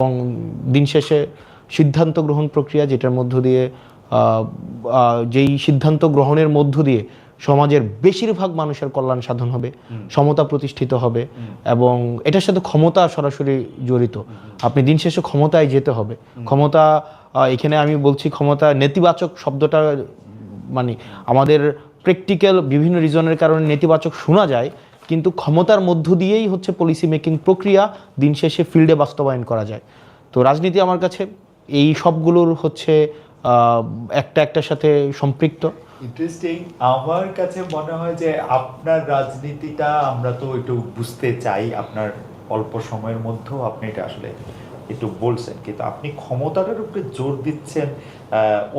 এবং দিন শেষে সিদ্ধান্ত গ্রহণ প্রক্রিয়া, যেটার মধ্য দিয়ে যেই সিদ্ধান্ত গ্রহণের মধ্য দিয়ে সমাজের বেশিরভাগ মানুষের কল্যাণ সাধন হবে, সমতা প্রতিষ্ঠিত হবে, এবং এটার সাথে ক্ষমতা সরাসরি জড়িত। আপনি দিন শেষে ক্ষমতায় যেতে হবে। ক্ষমতা, এখানে আমি বলছি ক্ষমতা নেতিবাচক শব্দটা, মানে আমাদের প্র্যাকটিক্যাল বিভিন্ন রিজনের কারণে নেতিবাচক শোনা যায়, কিন্তু ক্ষমতার মধ্য দিয়েই হচ্ছে পলিসি মেকিং প্রক্রিয়া দিন শেষে ফিল্ডে বাস্তবায়ন করা যায়। তো রাজনীতি আমার কাছে এই সবগুলোর হচ্ছে একটার সাথে সম্পৃক্ত। ইন্টারেস্টিং। আমার কাছে মনে হয় যে আপনার রাজনীতিটা আমরা তো একটু বুঝতে চাই, আপনার অল্প সময়ের মধ্যেও আপনি এটা আসলে একটু বলছেন, কিন্তু আপনি ক্ষমতাটার উপরে জোর দিচ্ছেন।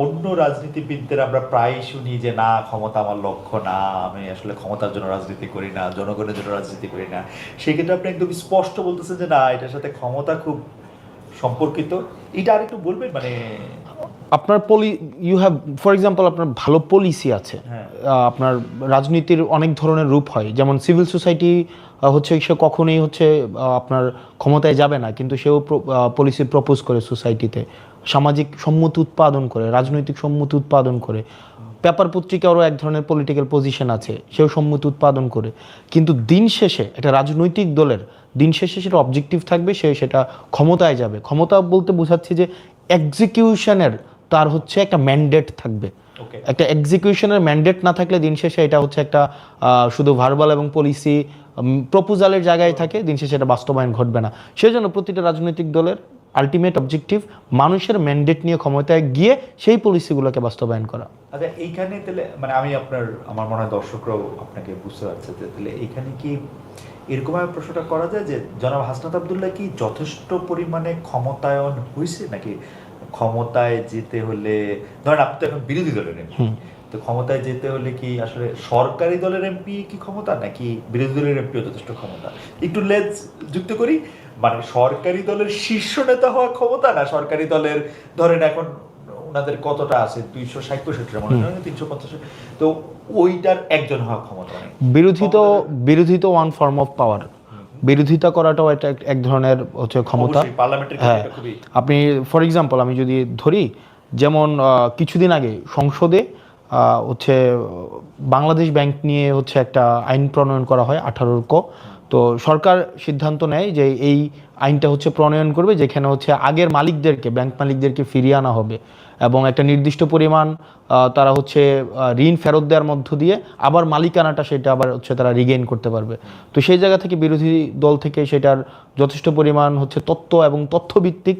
অন্য রাজনীতিবিদদের আমরা প্রায় শুনি যে না, ক্ষমতা আমার লক্ষ্য না, আমি আসলে ক্ষমতার জন্য রাজনীতি করি না, জনগণের জন্য রাজনীতি করি না। সেক্ষেত্রে আপনি একদম স্পষ্ট বলতেছেন যে না, এটার সাথে ক্ষমতা খুব সম্পর্কিত। এটা আর একটু বলবেন, মানে আপনার ইউ হ্যাভ, ফর এক্সাম্পল, আপনার ভালো পলিসি আছে। আপনার রাজনীতির অনেক ধরনের রূপ হয়, যেমন সিভিল সোসাইটি হচ্ছে সে কখনোই হচ্ছে আপনার ক্ষমতায় যাবে না, কিন্তু সেও পলিসি প্রপোজ করে সোসাইটিতে, সামাজিক সম্মতি উৎপাদন করে, রাজনৈতিক সম্মতি উৎপাদন করে। পেপার পত্রিকারও এক ধরনের পলিটিক্যাল পজিশন আছে, সেও সম্মতি উৎপাদন করে। কিন্তু দিন শেষে একটা রাজনৈতিক দলের দিন শেষে সেটা অবজেক্টিভ থাকবে, সে সেটা ক্ষমতায় যাবে। ক্ষমতা বলতে বোঝাচ্ছে যে এক্সিকিউশনের তার হচ্ছে একটা ম্যান্ডেট থাকবে। একটা এক্সিকিউশনের ম্যান্ডেট না থাকলে দিন শেষে এটা হচ্ছে একটা শুধু ভার্বাল এবং পলিসি প্রপোজালের জায়গায় থাকে, দিন শেষে এটা বাস্তবায়ন ঘটবে না। সেজন্য প্রতিটা রাজনৈতিক দলের আলটিমেট অবজেক্টিভ মানুষের ম্যান্ডেট নিয়ে ক্ষমতায় গিয়ে সেই পলিসিগুলোকে বাস্তবায়ন করা। আচ্ছা, এইখানে তাহলে মানে আমি আমার মনে হয় দর্শকরাও আপনাকে বুঝতে পারছে যে তাহলে এইখানে কি এরকমভাবে প্রশ্নটা করা যায় যে জনাব হাসনাত আবদুল্লাহ কি যথেষ্ট পরিমাণে ক্ষমতায়ন হয়েছে, নাকি ক্ষমতায় যেতে হলে, ধরেন আপনি তো এখন বিরোধী দলের এমপি, তো ক্ষমতায় যেতে হলে কি আসলে সরকারি দলের এমপি কি ক্ষমতা, নাকি বিরোধী দলের এমপিও যথেষ্ট ক্ষমতা? একটু লেজ যুক্ত করি, মানে সরকারি দলের শীর্ষ নেতা হওয়া ক্ষমতা, না সরকারি দলের ধরেন এখন ওনাদের কতটা আছে, 260 মনে হয় 350, তো ওইটার একজন হওয়া ক্ষমতা। বিরোধী তো ওয়ান ফর্ম অফ পাওয়ার। বিরোধিতা করাটাও একটা এক ধরনের হচ্ছে ক্ষমতা। হ্যাঁ, আপনি ফর এক্সাম্পল আমি যদি ধরি, যেমন কিছুদিন আগে সংসদে হচ্ছে বাংলাদেশ ব্যাংক নিয়ে হচ্ছে একটা আইন প্রণয়ন করা হয় 18 ক। তো সরকার সিদ্ধান্ত নেয় যে এই আইনটা হচ্ছে প্রণয়ন করবে, যেখানে হচ্ছে আগের মালিকদেরকে, ব্যাংক মালিকদেরকে ফিরিয়ে আনা হবে, এবং একটা নির্দিষ্ট পরিমাণ তারা হচ্ছে ঋণ ফেরত দেওয়ার মধ্য দিয়ে আবার মালিকানাটা সেটা আবার হচ্ছে তারা রিগেইন করতে পারবে। তো সেই জায়গা থেকে বিরোধী দল থেকে সেটার যথেষ্ট পরিমাণ হচ্ছে তত্ত্ব এবং তথ্যভিত্তিক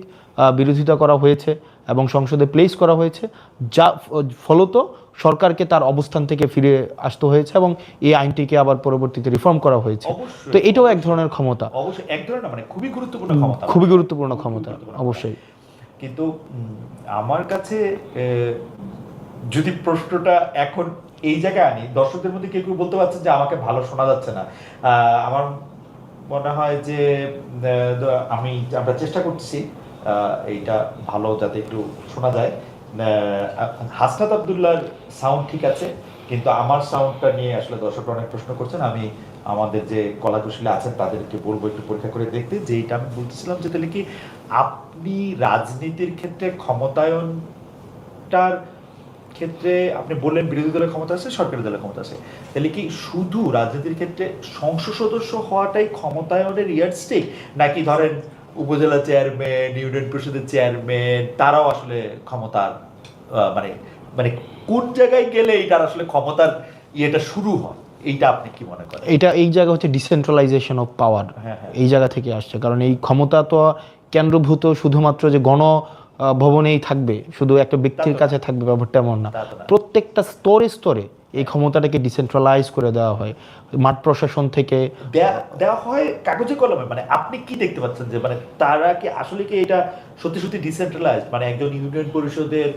বিরোধিতা করা হয়েছে এবং সংসদে প্লেস করা হয়েছে, যা ফলত সরকারকে তার অবস্থান থেকে ফিরে আসতে হয়েছে এবং এই আইনটিকে আবার পরবর্তীতে রিফর্ম করা হয়েছে। তো এটাও এক ধরনের ক্ষমতা, অবশ্যই এক ধরনের, মানে খুবই গুরুত্বপূর্ণ ক্ষমতা, খুবই গুরুত্বপূর্ণ ক্ষমতা অবশ্যই। কিন্তু আমার কাছে যদি প্রশ্নটা এখন এই জায়গায় আনি, দর্শকদের মধ্যে কেউ কেউ বলতে পারছেন যে আমাকে ভালো শোনা যাচ্ছে না। আমার মনে হয় যে আমরা চেষ্টা করছি এইটা ভালো যাতে একটু শোনা যায়। হাসনাত আবদুল্লাহর সাউন্ড ঠিক আছে, কিন্তু আমার সাউন্ডটা নিয়ে আসলে দর্শকরা অনেক প্রশ্ন করছেন। আমি আমাদের যে কলাকুশলী আছেন তাদেরকে বলবো একটু পরীক্ষা করে দেখতে, যে এটা আমি বলতেছিলাম যে তাহলে কি আপনি রাজনীতির ক্ষেত্রে ক্ষমতায়নটার ক্ষেত্রে আপনি বললেন বিরোধী দলের ক্ষমতা আছে, সরকারি দলের ক্ষমতা আছে, তাহলে কি শুধু রাজনীতির ক্ষেত্রে সংসদ সদস্য হওয়াটাই ক্ষমতায়নের ইয়ার্ডস্টিক, নাকি ধরেন উপজেলা চেয়ারম্যান, ইউনিয়ন পরিষদের চেয়ারম্যান, তারাও আসলে ক্ষমতার মানে মানে কোন জায়গায় গেলে এটার আসলে ক্ষমতার ইয়েটা শুরু হয়, এইটা আপনি কি মনে করেন? এই জায়গা হচ্ছে ডিসেন্ট্রালাইজেশন অফ পাওয়ার, এই জায়গা থেকে আসছে। কারণ এই ক্ষমতা তো কেন্দ্রভূত শুধুমাত্র যে গণ ভবনেই থাকবে, শুধু একটা ব্যক্তির কাছে থাকবে ব্যাপারটা এমন না। প্রত্যেকটা স্তরে স্তরে এই ক্ষমতাটাকে ডিসেন্ট্রালাইজ করে দেওয়া হয়, মাঠ প্রশাসন থেকে দেওয়া হয় কাগজে কলমে। মানে আপনি কি দেখতে পাচ্ছেন যে মানে তারা কি আসলে কি এটা সত্যি সত্যি ডিসেন্ট্রালাইজ, মানে একজন ইউনিয়ন পরিষদের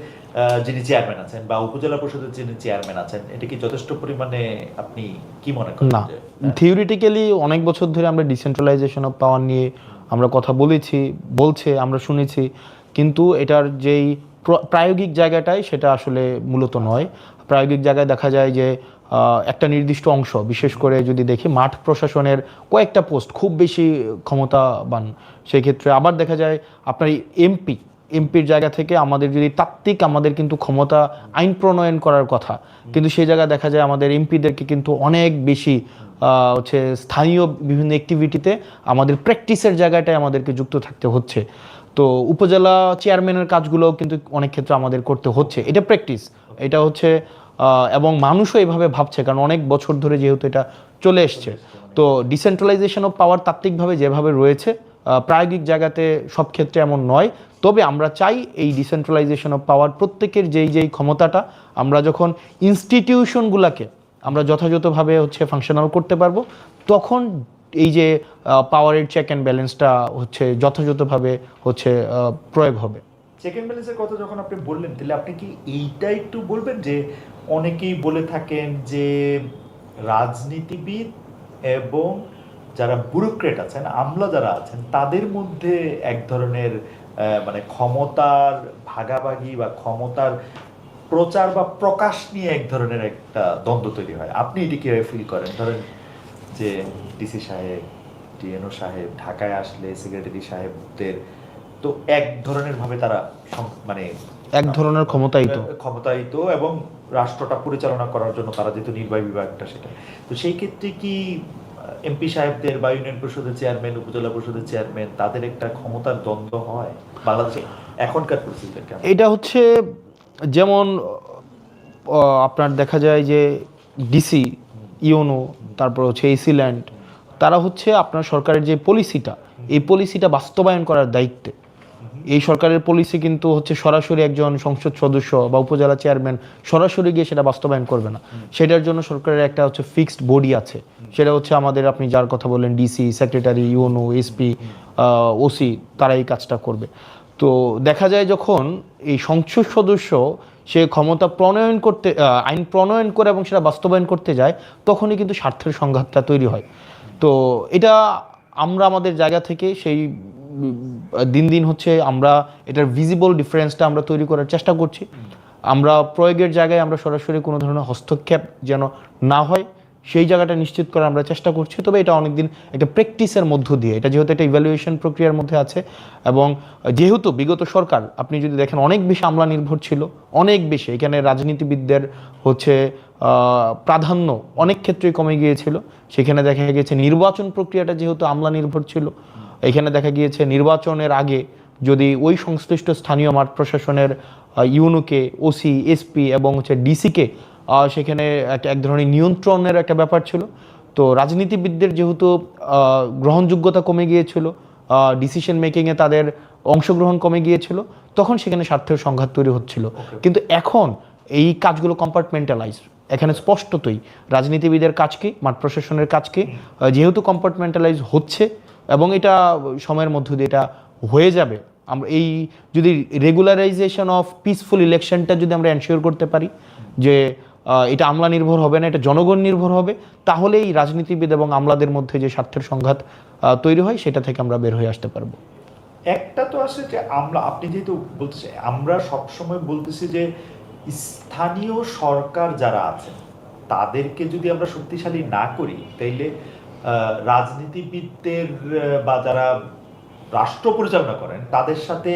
যিনি চেয়ারম্যান আছেন বা উপজেলা পরিষদের যিনি চেয়ারম্যান আছেন, এটা কি যথেষ্ট পরিমাণে আপনি কি মনে করেন? না, থিওরিটিক্যালি অনেক বছর ধরে আমরা ডিসেন্ট্রালাইজেশন অফ পাওয়ার নিয়ে আমরা কথা বলছে আমরা শুনেছি, কিন্তু এটার যেই প্রায়োগিক জায়গাটাই সেটা আসলে মূলত নয়। প্রায়োগিক জায়গায় দেখা যায় যে একটা নির্দিষ্ট অংশ, বিশেষ করে যদি দেখি মাঠ প্রশাসনের কয়েকটা পোস্ট খুব বেশি ক্ষমতাবান, সেই ক্ষেত্রে আবার দেখা যায় আপনার এমপির জায়গা থেকে আমাদের যদি তাত্ত্বিক আমাদের কিন্তু ক্ষমতা আইন প্রণয়ন করার কথা, কিন্তু সেই জায়গায় দেখা যায় আমাদের এমপিদেরকে কিন্তু অনেক বেশি হচ্ছে স্থানীয় বিভিন্ন অ্যাক্টিভিটিতে আমাদের প্র্যাকটিসের জায়গাটায় আমাদেরকে যুক্ত থাকতে হচ্ছে। তো উপজেলা চেয়ারম্যানের কাজগুলো কিন্তু অনেক ক্ষেত্রে আমাদের করতে হচ্ছে, এটা প্র্যাকটিস, এটা হচ্ছে এবং মানুষও এভাবে ভাবছে, কারণ অনেক বছর ধরে যেহেতু এটা চলে এসছে। তো ডিসেন্ট্রালাইজেশন অফ পাওয়ার তাত্ত্বিকভাবে যেভাবে রয়েছে, প্রায়োগিক জায়গাতে সব ক্ষেত্রে এমন নয়। তবে আমরা চাই এই ডিসেন্ট্রালাইজেশন অফ পাওয়ার প্রত্যেকের যেই ক্ষমতাটা আমরা যখন ইনস্টিটিউশনগুলোকে আমরা যথাযথভাবে হচ্ছে ফাংশনাল করতে পারবো, তখন এই যে পাওয়ারের চেক অ্যান্ড ব্যালেন্সটা হচ্ছে যথাযথভাবে হচ্ছে প্রয়োগ হবে। চেক অ্যান্ড ব্যালেন্সের কথা যখন আপনি বললেন, তাহলে আপনি কি এইটা একটু বলবেন যে অনেকেই বলে থাকেন যে রাজনীতিবিদ এবং যারা ব্যুরোক্রেট আছেন, আমলা যারা আছেন, তাদের মধ্যে এক ধরনের মানে ক্ষমতার ভাগাভাগি বা ক্ষমতার প্রচার বা প্রকাশ নিয়ে এক ধরনের একটা দ্বন্দ্ব তৈরি হয়। আপনি এটি কিভাবে ফিল করেন? ধরেন যে ডিসি সাহেব, ডিএনও সাহেব ঢাকায় আসলে সেক্রেটারি সাহেবদের তো এক ধরনের ভাবে তারা মানে এক ধরনের ক্ষমতায়িত এবং রাষ্ট্রটা পরিচালনা করার জন্য তারা যেহেতু নির্বাহী বিভাগটা, সেটা তো সেই ক্ষেত্রে কি এমপি সাহেবদের বা ইউনিয়ন পরিষদের চেয়ারম্যান, উপজেলা পরিষদের চেয়ারম্যান, তাদের একটা ক্ষমতার দ্বন্দ্ব হয় বাংলাদেশে এখনকার পরিস্থিতিতে? এটা হচ্ছে যেমন আপনার দেখা যায় যে ডিসি, ইউনো, তারপর হচ্ছে এসি ল্যান্ড, তারা হচ্ছে আপনার সরকারের যে পলিসিটা, এই পলিসিটা বাস্তবায়ন করার দায়িত্বে। এই সরকারের পলিসি কিন্তু হচ্ছে সরাসরি একজন সংসদ সদস্য বা উপজেলা চেয়ারম্যান সরাসরি গিয়ে সেটা বাস্তবায়ন করবে না। সেটার জন্য সরকারের একটা হচ্ছে ফিক্সড বডি আছে, সেটা হচ্ছে আমাদের আপনি যার কথা বললেন DC, secretary, UNO, SP, OC, তারা এই কাজটা করবে। তো দেখা যায় যখন এই সংসদ সদস্য সে ক্ষমতা প্রণয়ন করতে, আইন প্রণয়ন করে এবং সেটা বাস্তবায়ন করতে যায়, তখনই কিন্তু স্বার্থের সংঘাতটা তৈরি হয়। তো এটা আমরা আমাদের জায়গা থেকে সেই দিন দিন হচ্ছে আমরা এটার ভিজিবল ডিফারেন্সটা আমরা তৈরি করার চেষ্টা করছি। আমরা প্রয়োগের জায়গায় আমরা সরাসরি কোনো ধরনের হস্তক্ষেপ যেন না হয়, সেই জায়গাটা নিশ্চিত করার আমরা চেষ্টা করছি। তবে এটা অনেকদিন একটা প্র্যাকটিসের মধ্য দিয়ে, এটা যেহেতু একটা ইভ্যালুয়েশন প্রক্রিয়ার মধ্যে আছে, এবং যেহেতু বিগত সরকার আপনি যদি দেখেন অনেক বেশি আমলা নির্ভর ছিল, অনেক বেশি, এখানে রাজনীতিবিদদের হচ্ছে প্রাধান্য অনেক ক্ষেত্রেই কমে গিয়েছিল। সেখানে দেখা গিয়েছে নির্বাচন প্রক্রিয়াটা যেহেতু আমলা নির্ভর ছিল, এখানে দেখা গিয়েছে নির্বাচনের আগে যদি ওই সংশ্লিষ্ট স্থানীয় মাঠ প্রশাসনের ইউনোকে, ওসি, এসপি এবং হচ্ছে ডিসিকে সেখানে এক ধরনের নিয়ন্ত্রণের একটা ব্যাপার ছিল। তো রাজনীতিবিদদের যেহেতু গ্রহণযোগ্যতা কমে গিয়েছিল, ডিসিশন মেকিংয়ে তাদের অংশগ্রহণ কমে গিয়েছিল, তখন সেখানে স্বার্থের সংঘাত তৈরি হচ্ছিল। কিন্তু এখন এই কাজগুলো কম্পার্টমেন্টালাইজ, এখানে স্পষ্টতই রাজনীতিবিদের কাজ কি, মাঠ প্রশাসনের কাজ কি, যেহেতু কম্পার্টমেন্টালাইজ হচ্ছে এবং এটা সময়ের মধ্য দিয়ে এটা হয়ে যাবে। আমরা এই যদি রেগুলারাইজেশন অফ পিসফুল ইলেকশনটা যদি আমরা এনশিওর করতে পারি যে এটা আমলা নির্ভর হবে না, এটা জনগণ নির্ভর হবে, তাহলে এই রাজনীতিবিদ এবং আমলাদের মধ্যে যে স্বার্থের সংঘাত তৈরি হয়, সেটা থেকে আমরা বের হয়ে আসতে পারবো। একটা তো আসে যে আপনি যেহেতু বলতেছেন, আমরা সবসময় বলতেছি যে স্থানীয় সরকার যারা আছে তাদেরকে যদি আমরা শক্তিশালী না করি, তাইলে রাজনীতিবিদদের বা যারা রাষ্ট্র পরিচালনা করেন তাদের সাথে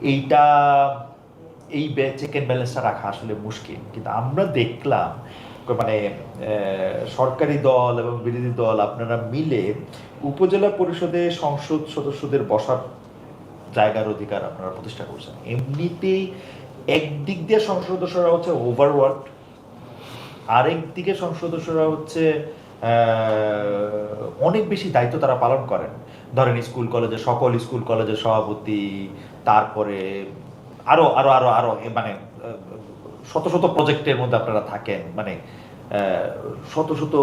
এই চেক অ্যান্ড ব্যালেন্সটা রাখা আসলে মুশকিল। কিন্তু আমরা দেখলাম মানে সরকারি দল এবং বিরোধী দল আপনারা মিলে উপজেলা পরিষদে সংসদ সদস্যদের বসার জায়গার অধিকার আপনারা প্রতিষ্ঠা করছেন। এমনিতেই একদিক দিয়ে সংসদ সদস্যরা হচ্ছে ওভারওয়ার্ক, আরেক দিকে সংসদ সদস্যরা হচ্ছে অনেক বেশি দায়িত্ব তারা পালন করেন। ধরেন স্কুল কলেজের সকল স্কুল কলেজের সভাপতি, তারপরে আরো আরো আরো আরো মানে শত শত প্রজেক্টের মধ্যে আপনারা থাকেন, মানে শত শত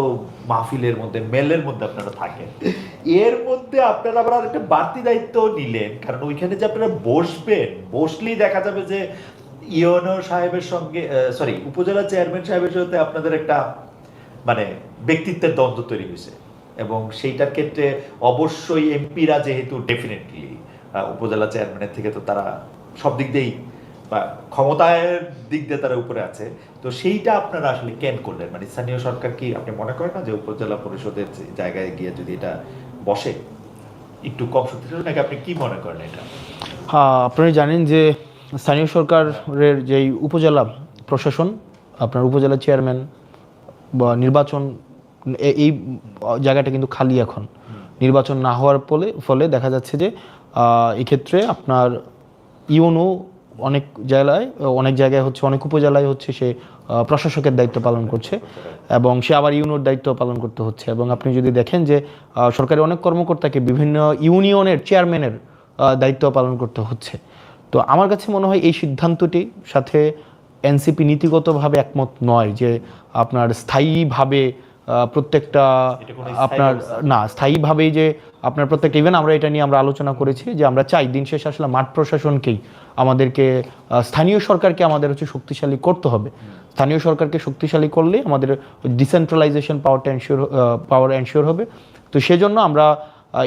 মাহফিলের মধ্যে, মেলের মধ্যে আপনারা থাকেন। এর মধ্যে আপনারা আবার একটা বাড়তি দায়িত্ব নিলেন, কারণ ওইখানে যে আপনারা বসলেই দেখা যাবে যে ইউনো সাহেবের সঙ্গে উপজেলা চেয়ারম্যান সাহেবের সাথে আপনাদের একটা মানে ব্যক্তিত্বের দ্বন্দ্ব তৈরি হয়েছে। এবং সেইটার ক্ষেত্রে অবশ্যই এমপিরা যেহেতু ডেফিনেটলি উপজেলা চেয়ারম্যানের থেকে তো তারা সব দিক দিয়েই বা ক্ষমতায়ের দিক দিয়ে তারা উপরে আছে, তো সেইটা আপনারা আসলে কেন করলেন? মানে স্থানীয় সরকার কি আপনি মনে করেন না যে উপজেলা পরিষদের জায়গায় গিয়ে যদি এটা বসে একটু কম শক্তিশালী, নাকি আপনি কি মনে করেন এটা? আপনারা জানেন যে স্থানীয় সরকারের যেই উপজেলা প্রশাসন, আপনার উপজেলা চেয়ারম্যান বা নির্বাচন, এই জায়গাটা কিন্তু খালি এখন। নির্বাচন না হওয়ার ফলে দেখা যাচ্ছে যে এক্ষেত্রে আপনার ইউনো অনেক জায়গায় হচ্ছে, অনেক উপজেলায় হচ্ছে সে প্রশাসকের দায়িত্ব পালন করছে এবং সে আবার ইউনোর দায়িত্ব পালন করতে হচ্ছে। এবং আপনি যদি দেখেন যে সরকারি অনেক কর্মকর্তাকে বিভিন্ন ইউনিয়নের চেয়ারম্যানের দায়িত্ব পালন করতে হচ্ছে। তো আমার কাছে মনে হয় এই সিদ্ধান্তটি সাথে এনসিপি নীতিগতভাবে একমত নয় যে আপনার স্থায়ীভাবে প্রত্যেকটা আপনার স্থায়ীভাবেই যে আপনার প্রত্যেকটা ইভেন আমরা এটা নিয়ে আমরা আলোচনা করেছি যে আমরা চাই দিন শেষে আসলে মাঠ প্রশাসনকেই আমাদেরকে, স্থানীয় সরকারকে আমাদের হচ্ছে শক্তিশালী করতে হবে। স্থানীয় সরকারকে শক্তিশালী করলে আমাদের ডিসেন্ট্রালাইজেশন পাওয়ার এনশিওর হবে। তো সেজন্য আমরা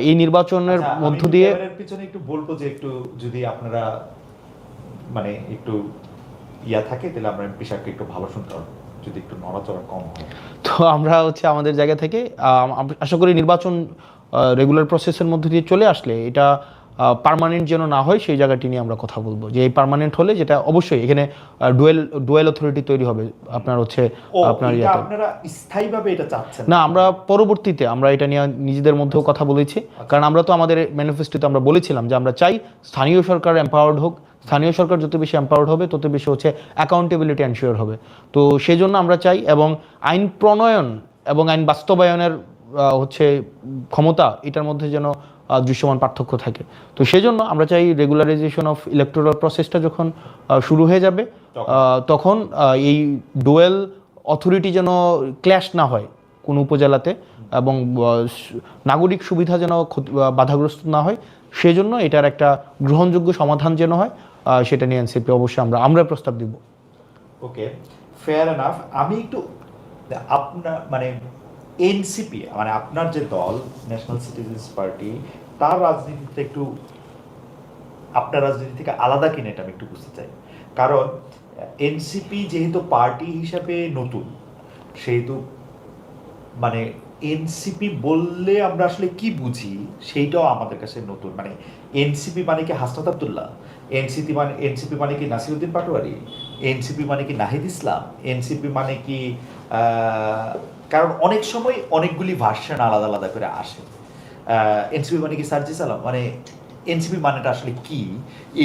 এই নির্বাচনের মধ্য দিয়ে পিছনে একটু বলবো যে একটু যদি আপনারা মানে একটু থাকে তাহলে আমরা এমপি সাহেবকে একটু ভালো শুনতে হবে, যদি একটু নড়াচড়া কম হয়। তো আমরা হচ্ছে আমাদের জায়গা থেকে আশা করি নির্বাচন রেগুলার প্রসেসের মধ্যে দিয়ে চলে আসলে এটা পার্মানেন্ট যেন না হয় সেই জায়গাটি নিয়ে আমরা কথা বলবো, যে এই পার্মানেন্ট হলে যেটা অবশ্যই এখানে ডুয়েল অথরিটি তৈরি হবে আপনার হচ্ছে আপনার আপনারা স্থায়ীভাবে এটা চাচ্ছেন না। আমরা পরবর্তীতে আমরা এটা নিয়ে নিজেদের মধ্যেও কথা বলেছি, কারণ আমরা তো আমাদের ম্যানিফেস্টোতে আমরা বলেছিলাম যে আমরা চাই স্থানীয় সরকার এম্পাওয়ার্ড হোক। স্থানীয় সরকার যত বেশি এম্পাওয়ার্ড হবে তত বেশি হচ্ছে অ্যাকাউন্টেবিলিটি এনশিওর হবে। তো সেজন্য আমরা চাই এবং আইন প্রণয়ন এবং আইন বাস্তবায়নের হচ্ছে ক্ষমতা, এটার মধ্যে যেন দৃশ্যমান পার্থক্য থাকে। তো সেজন্য আমরা চাই রেগুলারাইজেশন অফ ইলেকটোরাল প্রসেসটা যখন শুরু হয়ে যাবে তখন এই ডুয়েল অথরিটি যেন ক্ল্যাশ না হয় কোনো উপজেলাতে, এবং নাগরিক সুবিধা যেন বাধাগ্রস্ত না হয়, সেজন্য এটার একটা গ্রহণযোগ্য সমাধান যেন হয় সেটা নিয়ে এনসিপি অবশ্যই আমরা প্রস্তাব দিব। ওকে, ফেয়ার এনাফ। আমি একটু আপনার মানে এনসিপি মানে আপনার যে দল ন্যাশনাল সিটিজেন্স পার্টি, তার রাজনীতিতে একটু আপনার রাজনীতি থেকে আলাদা কিনা এটা আমি একটু বুঝতে চাই। কারণ এনসিপি যেহেতু পার্টি হিসাবে নতুন, সেহেতু মানে এনসিপি বললে আমরা আসলে কি বুঝি সেইটাও আমাদের কাছে নতুন। মানে এনসিপি মানে কি হাসনাত আব্দুল্লাহ, এনসিপি মানে কি নাসিরউদ্দিন পাটোয়ারি, এনসিপি মানে কি নাহিদ ইসলাম, এনসিপি মানে কি কারণ অনেক সময় অনেকগুলি ভার্সন আলাদা আলাদা করে আসে। এনসিপি মানে কি সার্জিস আলম, মানে এনসিপি মানেটা আসলে কি,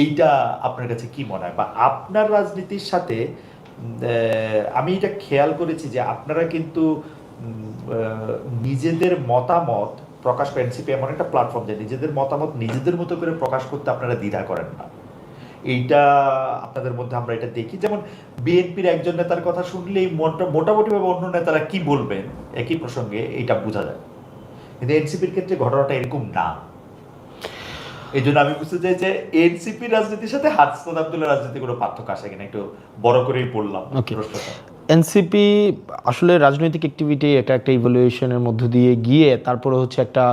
এইটা আপনার কাছে কি মনে হয়? বা আপনার রাজনীতির সাথে আমি এটা খেয়াল করেছি যে আপনারা কিন্তু নিজেদের মতামত প্রকাশ করেন। এনসিপি এমন একটা প্ল্যাটফর্ম যে নিজেদের মতামত নিজেদের মতো করে প্রকাশ করতে আপনারা দ্বিধা করেন না। এইটা আপনাদের মধ্যে আমরা এটা দেখি। যেমন বিএনপির একজন নেতার কথা শুনলেই মোটামুটিভাবে অন্য নেতারা কি বলবেন একই প্রসঙ্গে এইটা বোঝা যায়, কিন্তু এনসিপির ক্ষেত্রে ঘটনাটা এরকম না। এই জন্য আমি বুঝতে চাই যে এনসিপির রাজনীতির সাথে হাসনাত আব্দুল্লাহ রাজনীতি কোনো পার্থক্য আসে কিনা, একটু বড় করেই বললাম প্রশ্নটা। এনসিপি আসলে রাজনৈতিক অ্যাক্টিভিটি একটা ইভ্যালুয়েশনের মধ্য দিয়ে গিয়ে তারপরে হচ্ছে একটা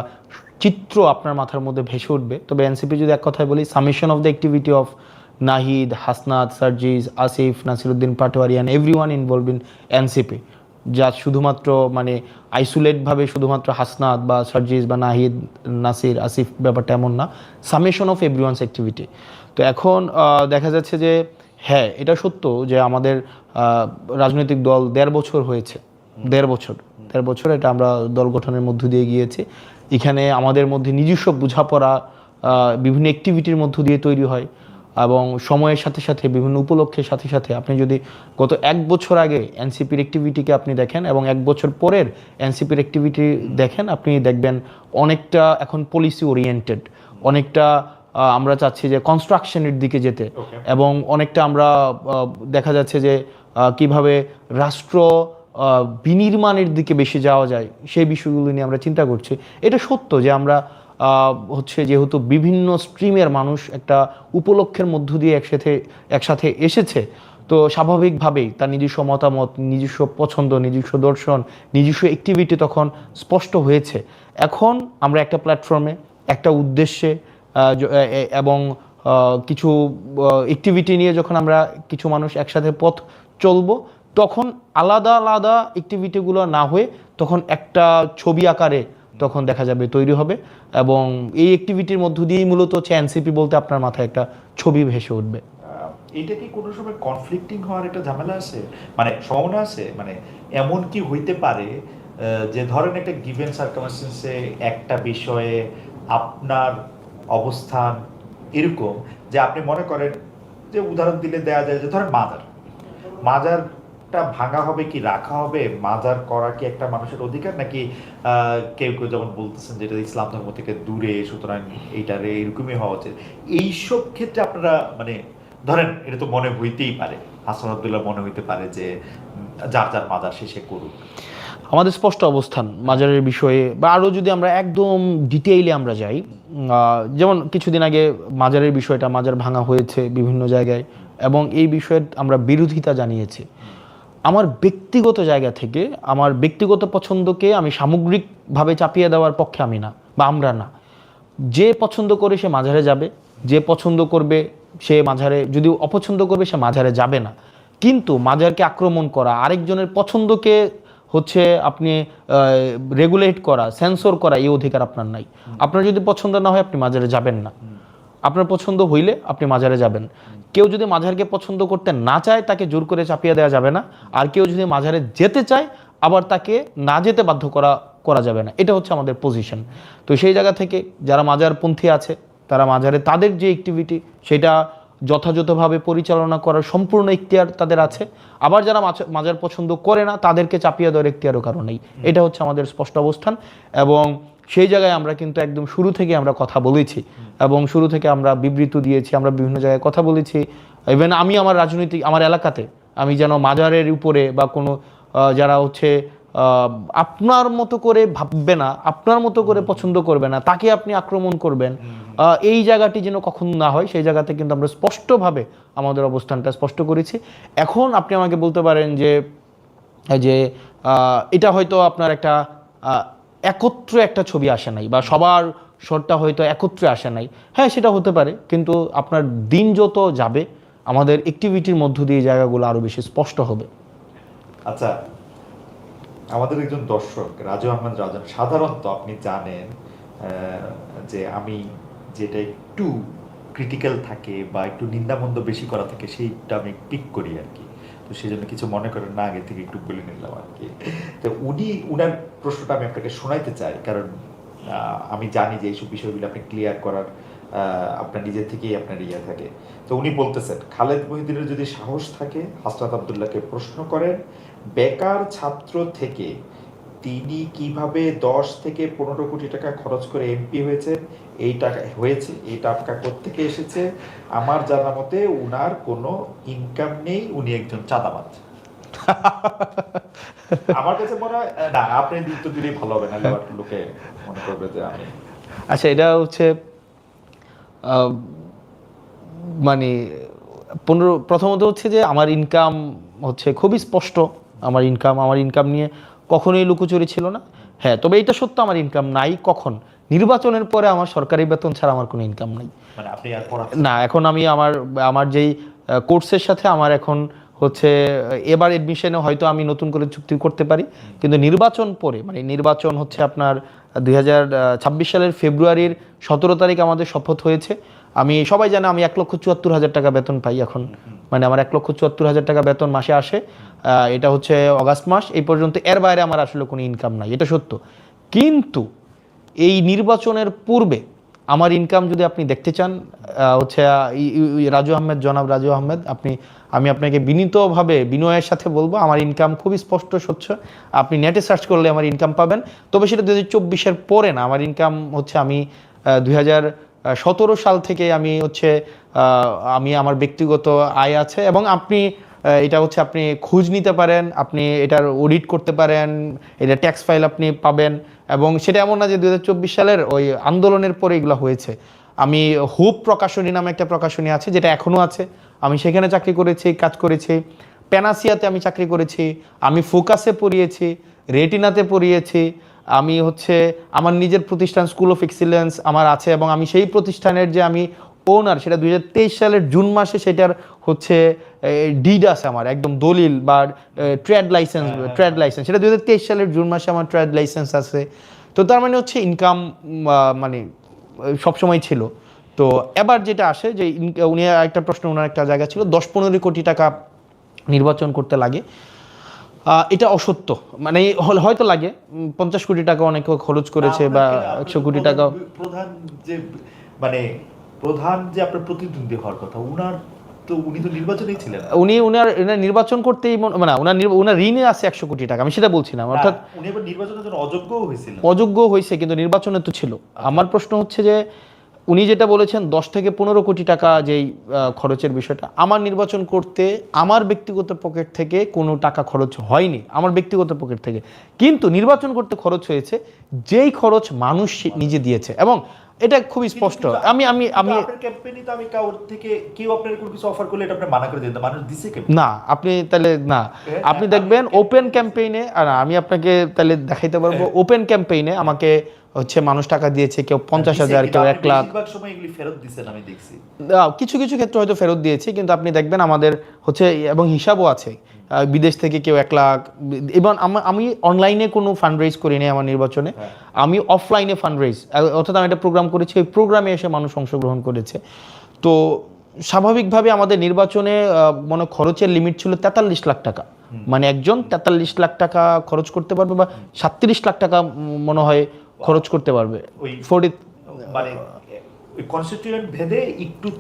চিত্র আপনার মাথার মধ্যে ভেসে উঠবে। তবে এনসিপি যদি এক কথায় বলি, summation of the activity of Nahid, Hasnat, Sarjis, Asif, Nasiruddin Patwari and everyone involve in NCP, যা শুধুমাত্র মানে আইসোলেটভাবে শুধুমাত্র হাসনাত বা সার্জিস বা নাহিদ, নাসির, আসিফ ব্যাপারটা এমন না, সামেশন অফ এভরিওয়ানস অ্যাক্টিভিটি। তো এখন দেখা যাচ্ছে যে হ্যাঁ, এটা সত্য যে আমাদের রাজনৈতিক দল 1.5 বছর হয়েছে, 1.5 বছর এটা আমরা দল গঠনের মধ্য দিয়ে গিয়েছি। এখানে আমাদের মধ্যে নিজস্ব বোঝাপড়া বিভিন্ন অ্যাক্টিভিটির মধ্য দিয়ে তৈরি হয় এবং সময়ের সাথে সাথে বিভিন্ন উপলক্ষের সাথে সাথে আপনি যদি গত 1 বছর আগে এনসিপির অ্যাক্টিভিটিকে আপনি দেখেন এবং 1 বছর পরের এনসিপির অ্যাক্টিভিটি দেখেন, আপনি দেখবেন অনেকটা এখন পলিসি ওরিয়েন্টেড, অনেকটা আমরা চাচ্ছি যে কনস্ট্রাকশনের দিকে যেতে, এবং অনেকটা আমরা দেখা যাচ্ছে যে কিভাবে রাষ্ট্র বিনির্মাণের দিকে বেশি যাওয়া যায় সেই বিষয়গুলো নিয়ে আমরা চিন্তা করছি। এটা সত্য যে আমরা হচ্ছে যেহেতু বিভিন্ন স্ট্রিমের মানুষ একটা উপলক্ষের মধ্য দিয়ে একসাথে এসেছে, তো স্বাভাবিকভাবেই তার নিজস্ব মতামত, নিজস্ব পছন্দ, নিজস্ব দর্শন, নিজস্ব অ্যাক্টিভিটি তখন স্পষ্ট হয়েছে। এখন আমরা একটা প্ল্যাটফর্মে একটা উদ্দেশ্যে এবং কিছু অ্যাক্টিভিটি নিয়ে যখন আমরা কিছু মানুষ একসাথে পথ চলবো, তখন আলাদা আলাদা অ্যাক্টিভিটিগুলো না হয়ে তখন একটা ছবি আকারে তখন দেখা যাবে তৈরি হবে, এবং এই অ্যাক্টিভিটির মধ্য দিয়েই মূলত হচ্ছে এনসিপি বলতে আপনার মাথায় একটা ছবি ভেসে উঠবে। এটা কি কোনো সময় কনফ্লিক্টিং হওয়ার একটা ঝামেলা আছে, মানে সম্ভাবনা আছে, মানে এমন কি হইতে পারে যে ধরেন একটা গিভেন সার্কামস্টেন্সে একটা বিষয়ে আপনার অবস্থান এরকম যে আপনি মনে করেন, যে উদাহরণ দিলে দেয়া যায় যে ধরেন মাজারটা ভাঙা হবে কি রাখা হবে, মাজার করা কি একটা মানুষের অধিকার, নাকি কেউ কেউ যেমন বলতেছেন যেটা ইসলাম ধর্ম থেকে দূরে, সুতরাং এইটারে এরকমই হওয়া উচিত। এইসব ক্ষেত্রে আপনারা মানে ধরেন এটা তো মনে হইতেই পারে, হাসান আব্দুল্লাহ মনে হইতে পারে যে যার যার মাজার সে করুক। আমাদের স্পষ্ট অবস্থান মাজারের বিষয়ে, বা আরও যদি আমরা একদম ডিটেইলে আমরা যাই, যেমন কিছুদিন আগে মাজারের বিষয়টা, মাজার ভাঙা হয়েছে বিভিন্ন জায়গায়, এবং এই বিষয়ে আমরা বিরোধিতা জানিয়েছি। আমার ব্যক্তিগত জায়গা থেকে আমার ব্যক্তিগত পছন্দকে আমি সামগ্রিকভাবে চাপিয়ে দেওয়ার পক্ষে আমি না, বা আমরা না। যে পছন্দ করে সে মাজারে যাবে, যে পছন্দ করবে সে মাজারে, যদি অপছন্দ করবে সে মাজারে যাবে না। কিন্তু মাজারকে আক্রমণ করা, আরেকজনের পছন্দকে হচ্ছে আপনি রেগুলেট করা, সেন্সর করা, এই অধিকার আপনার নাই। আপনার যদি পছন্দ না হয় আপনি মাজারে যাবেন না, আপনার পছন্দ হইলে আপনি মাজারে যাবেন। কেউ যদি মাজারকে পছন্দ করতে না চায় তাকে জোর করে চাপিয়ে দেওয়া যাবে না, আর কেউ যদি মাজারে যেতে চায় আবার তাকে না যেতে বাধ্য করা যাবে না। এটা হচ্ছে আমাদের পজিশন। তো সেই জায়গা থেকে যারা মাজারপন্থী আছে তারা মাজারে তাদের যে অ্যাক্টিভিটি সেটা যথাযথভাবে পরিচালনা করার সম্পূর্ণ ইখতিয়ার তাদের আছে। আবার যারা মাজার পছন্দ করে না তাদেরকে চাপিয়ে দেওয়ার ইখতিয়ারও কারণ নেই। এটা হচ্ছে আমাদের স্পষ্ট অবস্থান, এবং সেই জায়গায় আমরা কিন্তু একদম শুরু থেকে আমরা কথা বলেছি, এবং শুরু থেকে আমরা বিবৃতি দিয়েছি, আমরা বিভিন্ন জায়গায় কথা বলেছি। ইভেন আমি আমার রাজনৈতিক আমার এলাকাতে আমি যেন মাজারের উপরে বা কোনো যারা হচ্ছে আপনার মতো করে ভাববে না, আপনার মতো করে পছন্দ করবে না, তাকে আপনি আক্রমণ করবেন, এই জায়গাটি যেন কখন না হয়, সেই জায়গাতে কিন্তু আমরা স্পষ্টভাবে আমাদের অবস্থানটা স্পষ্ট করেছি। এখন আপনি আমাকে বলতে পারেন যে এটা হয়তো আপনার একটা একত্রে একটা ছবি আসে নাই, বা সবার শটটা হয়তো একত্রে আসে নাই। হ্যাঁ, সেটা হতে পারে, কিন্তু আপনার দিন যত যাবে আমাদের অ্যাক্টিভিটির মধ্য দিয়ে জায়গাগুলো আরও বেশি স্পষ্ট হবে। আচ্ছা, আমাদের একজন দর্শক রাজু আহমেদ রাজন, সাধারণত আপনি জানেন যে আমি যেটা একটু ক্রিটিক্যাল থাকে বা একটু নিন্দামন্দ বেশি করা থাকে সেইটা আমি পিক করি আর কি। তো সেই জন্য কিছু মনে করেন না, আগে থেকে একটু বলে নিলাম আর কি। তো উনার প্রশ্নটা আমি আপনাকে শোনাইতে চাই, কারণ আমি জানি যে এইসব বিষয়গুলো আপনি ক্লিয়ার করার আপনার নিজের থেকেই আপনার ইয়ে থাকে। তো উনি বলতেছেন, খালেদ মহিউদ্দিনের যদি সাহস থাকে হাসনাত আব্দুল্লাহকে প্রশ্ন করেন, বেকার ছাত্র থেকে তিনি কিভাবে 10 থেকে 15 কোটি টাকা খরচ করে এমপি হয়েছেন, এই টাকা কোত্থেকে এসেছে? আমার জানা মতে উনার কোনো ইনকাম নেই, উনি একজন চাঁদাবাজ। আমার কাছে মনে হয় না, আপনি উত্তর দিলেই ভালো হবে, না লোকে মনে করবে যে আমি। আচ্ছা, এটা হচ্ছে মানে প্রথমত হচ্ছে যে আমার ইনকাম হচ্ছে খুবই স্পষ্ট। আমার ইনকাম নিয়ে কখনোই লুকোচুরি ছিল না। হ্যাঁ, তবে এটা সত্য, আমার ইনকাম নাই। কখন? নির্বাচনের পরে আমার সরকারি বেতন ছাড়া আমার কোনো ইনকাম নাই। মানে আপনি আর না, এখন আমি আমার যেই কোর্সের সাথে আমার এখন হচ্ছে এবার এডমিশনে হয়তো আমি নতুন করে চুক্তি করতে পারি, কিন্তু নির্বাচন পরে, মানে নির্বাচন হচ্ছে আপনার 2026 সালের ফেব্রুয়ারির 17 তারিখ আমাদের শপথ হয়েছে। আমি সবাই জানে আমি 1,74,000 টাকা বেতন পাই এখন, মানে আমার 1,74,000 টাকা বেতন মাসে আসে। এটা হচ্ছে অগাস্ট মাস এই পর্যন্ত। এর বাইরে আমার আসলে কোনো ইনকাম নাই, এটা সত্য। কিন্তু এই নির্বাচনের পূর্বে আমার ইনকাম যদি আপনি দেখতে চান, হচ্ছে জনাব রাজু আহমেদ, আমি আপনাকে বিনীতভাবে বিনয়ের সাথে বলবো, আমার ইনকাম খুবই স্পষ্ট স্বচ্ছ। আপনি নেটে সার্চ করলে আমার ইনকাম পাবেন। তবে সেটা 2024-এর পরে না। আমার ইনকাম হচ্ছে আমি 2017 সাল থেকে আমি আমার ব্যক্তিগত আয় আছে, এবং আপনি এটা হচ্ছে আপনি খোঁজ নিতে পারেন, আপনি এটার অডিট করতে পারেন, এটা ট্যাক্স ফাইল আপনি পাবেন। এবং সেটা এমন না যে 2024 সালের ওই আন্দোলনের পরে এগুলো হয়েছে। আমি হোপ প্রকাশনী নামে একটা প্রকাশনী আছে, যেটা এখনও আছে, আমি সেখানে চাকরি করেছি, কাজ করেছি। প্যানাসিয়াতে আমি চাকরি করেছি, আমি ফোকাসে পড়িয়েছি, রেটিনাতে পড়িয়েছি। আমি আমার নিজের প্রতিষ্ঠান স্কুল অফ এক্সিলেন্স আমার আছে, এবং আমি সেই প্রতিষ্ঠানের যে আমি ওনার, সেটা 2023 সালের জুন মাসে সেটার হচ্ছে ডিড আছে আমার, একদম দলিল বা ট্রেড লাইসেন্স সেটা 2023 সালের জুন মাসে আমার ট্রেড লাইসেন্স আছে। তো তার মানে হচ্ছে ইনকাম মানে সবসময় ছিল। তো এবার যেটা আসে যে উনি একটা প্রশ্ন, ওনার একটা জায়গা ছিল 10-15 কোটি টাকা নির্বাচন করতে লাগে। এটা অসত্য, মানে হয়তো লাগে 50 কোটি টাকা অনেকে খরচ করেছে বা 100 কোটি টাকা। প্রধান যে মানে প্রধান যে আপনার প্রতিদ্বন্দ্বী হওয়ার কথা, উনি তো নির্বাচনেই ছিলেন। উনার নির্বাচন করতেই মানে ওনার ঋণে আছে 100 কোটি টাকা, আমি সেটা বলছি না। অর্থাৎ উনি এবার নির্বাচনের জন্য অযোগ্য হয়েছে, কিন্তু নির্বাচনে তো ছিল। আমার প্রশ্ন হচ্ছে যে উনি যেটা বলেছেন 10-15 কোটি টাকা যেই খরচের বিষয়টা, আমার নির্বাচন করতে আমার ব্যক্তিগত পকেট থেকে কোনো টাকা খরচ হয়নি, আমার ব্যক্তিগত পকেট থেকে। কিন্তু নির্বাচন করতে খরচ হয়েছে যেই খরচ মানুষ নিজে দিয়েছে, এবং এটা খুবই স্পষ্ট। আমি আপনার ক্যাম্পেইনে তো আমি কাউর থেকে কেউ আপনার কোনো কিছু অফার করলে এটা আপনি মানা করে দেন, মানুষ দিছে কেন? না, আপনি তাহলে না, আপনি দেখবেন ওপেন ক্যাম্পেইনে, আর আমি আপনাকে তাহলে দেখাইতে পারবো, ওপেন ক্যাম্পেইনে আমাকে হচ্ছে মানুষ টাকা দিয়েছে, কেউ 50,000, কেউ 1 লাখ। বেশিরভাগ সময় এগুলি ফেরত দিছেন আমি দেখছি। কিছু কিছু ক্ষেত্রে হয়তো ফেরত দিয়েছি, কিন্তু আপনি দেখবেন আমাদের হচ্ছে, এবং হিসাবও আছে, বিদেশ থেকে কেউ 1 লাখ। এবং আমি অনলাইনে কোনো ফান্ড রেজ করিনি আমার নির্বাচনে, আমি অফলাইনে ফান্ড রেজ, অর্থাৎ আমি একটা প্রোগ্রাম করেছি, ওই প্রোগ্রামে এসে মানুষ অংশগ্রহণ করেছে। তো স্বাভাবিকভাবে আমাদের নির্বাচনে মনে খরচের লিমিট ছিল 43 লাখ টাকা, মানে একজন 43 লাখ টাকা খরচ করতে পারবে, বা 37 লাখ টাকা মনে হয় খরচ করতে পারবে। মানে কনস্টিটিউয়েন্ট ভেদে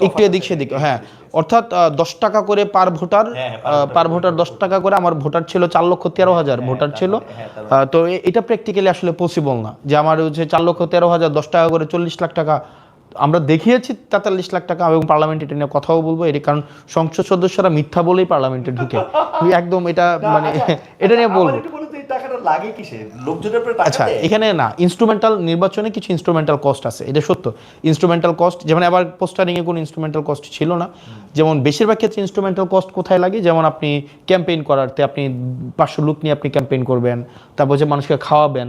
একটু এদিক সেদিক, হ্যাঁ। অর্থাৎ 10 টাকা করে পার ভোটার 10 টাকা করে। আমার ভোটার ছিল 4,13,000 ভোটার ছিল। তো এটা প্র্যাকটিক্যালি আসলে পসিবল না যে আমার হচ্ছে 4,13,000 10 টাকা করে 40 লাখ টাকা। আমরা দেখিয়েছি 43 লাখ টাকা, এবং পার্লামেন্টে এটা নিয়ে কথাও বলবো, এটা কারণ সংসদ সদস্যরা মিথ্যা বলেই পার্লামেন্টে ঢুকে, একদম এটা মানে এটা নিয়ে বলবো। আচ্ছা, এখানে না, ইনস্ট্রুমেন্টাল নির্বাচনে কিছু ইনস্ট্রুমেন্টাল কস্ট আছে, এটা সত্য। ইনস্ট্রুমেন্টাল কস্ট যেমন আবার পোস্টারিং এ কোনো ইনস্ট্রুমেন্টাল কস্ট ছিল না। যেমন বেশিরভাগ ক্ষেত্রে ইনস্ট্রুমেন্টাল কস্ট কোথায় লাগে, যেমন আপনি ক্যাম্পেইন করাতে আপনি 500 লোক নিয়ে আপনি ক্যাম্পেইন করবেন, তারপর যে মানুষকে খাওয়াবেন,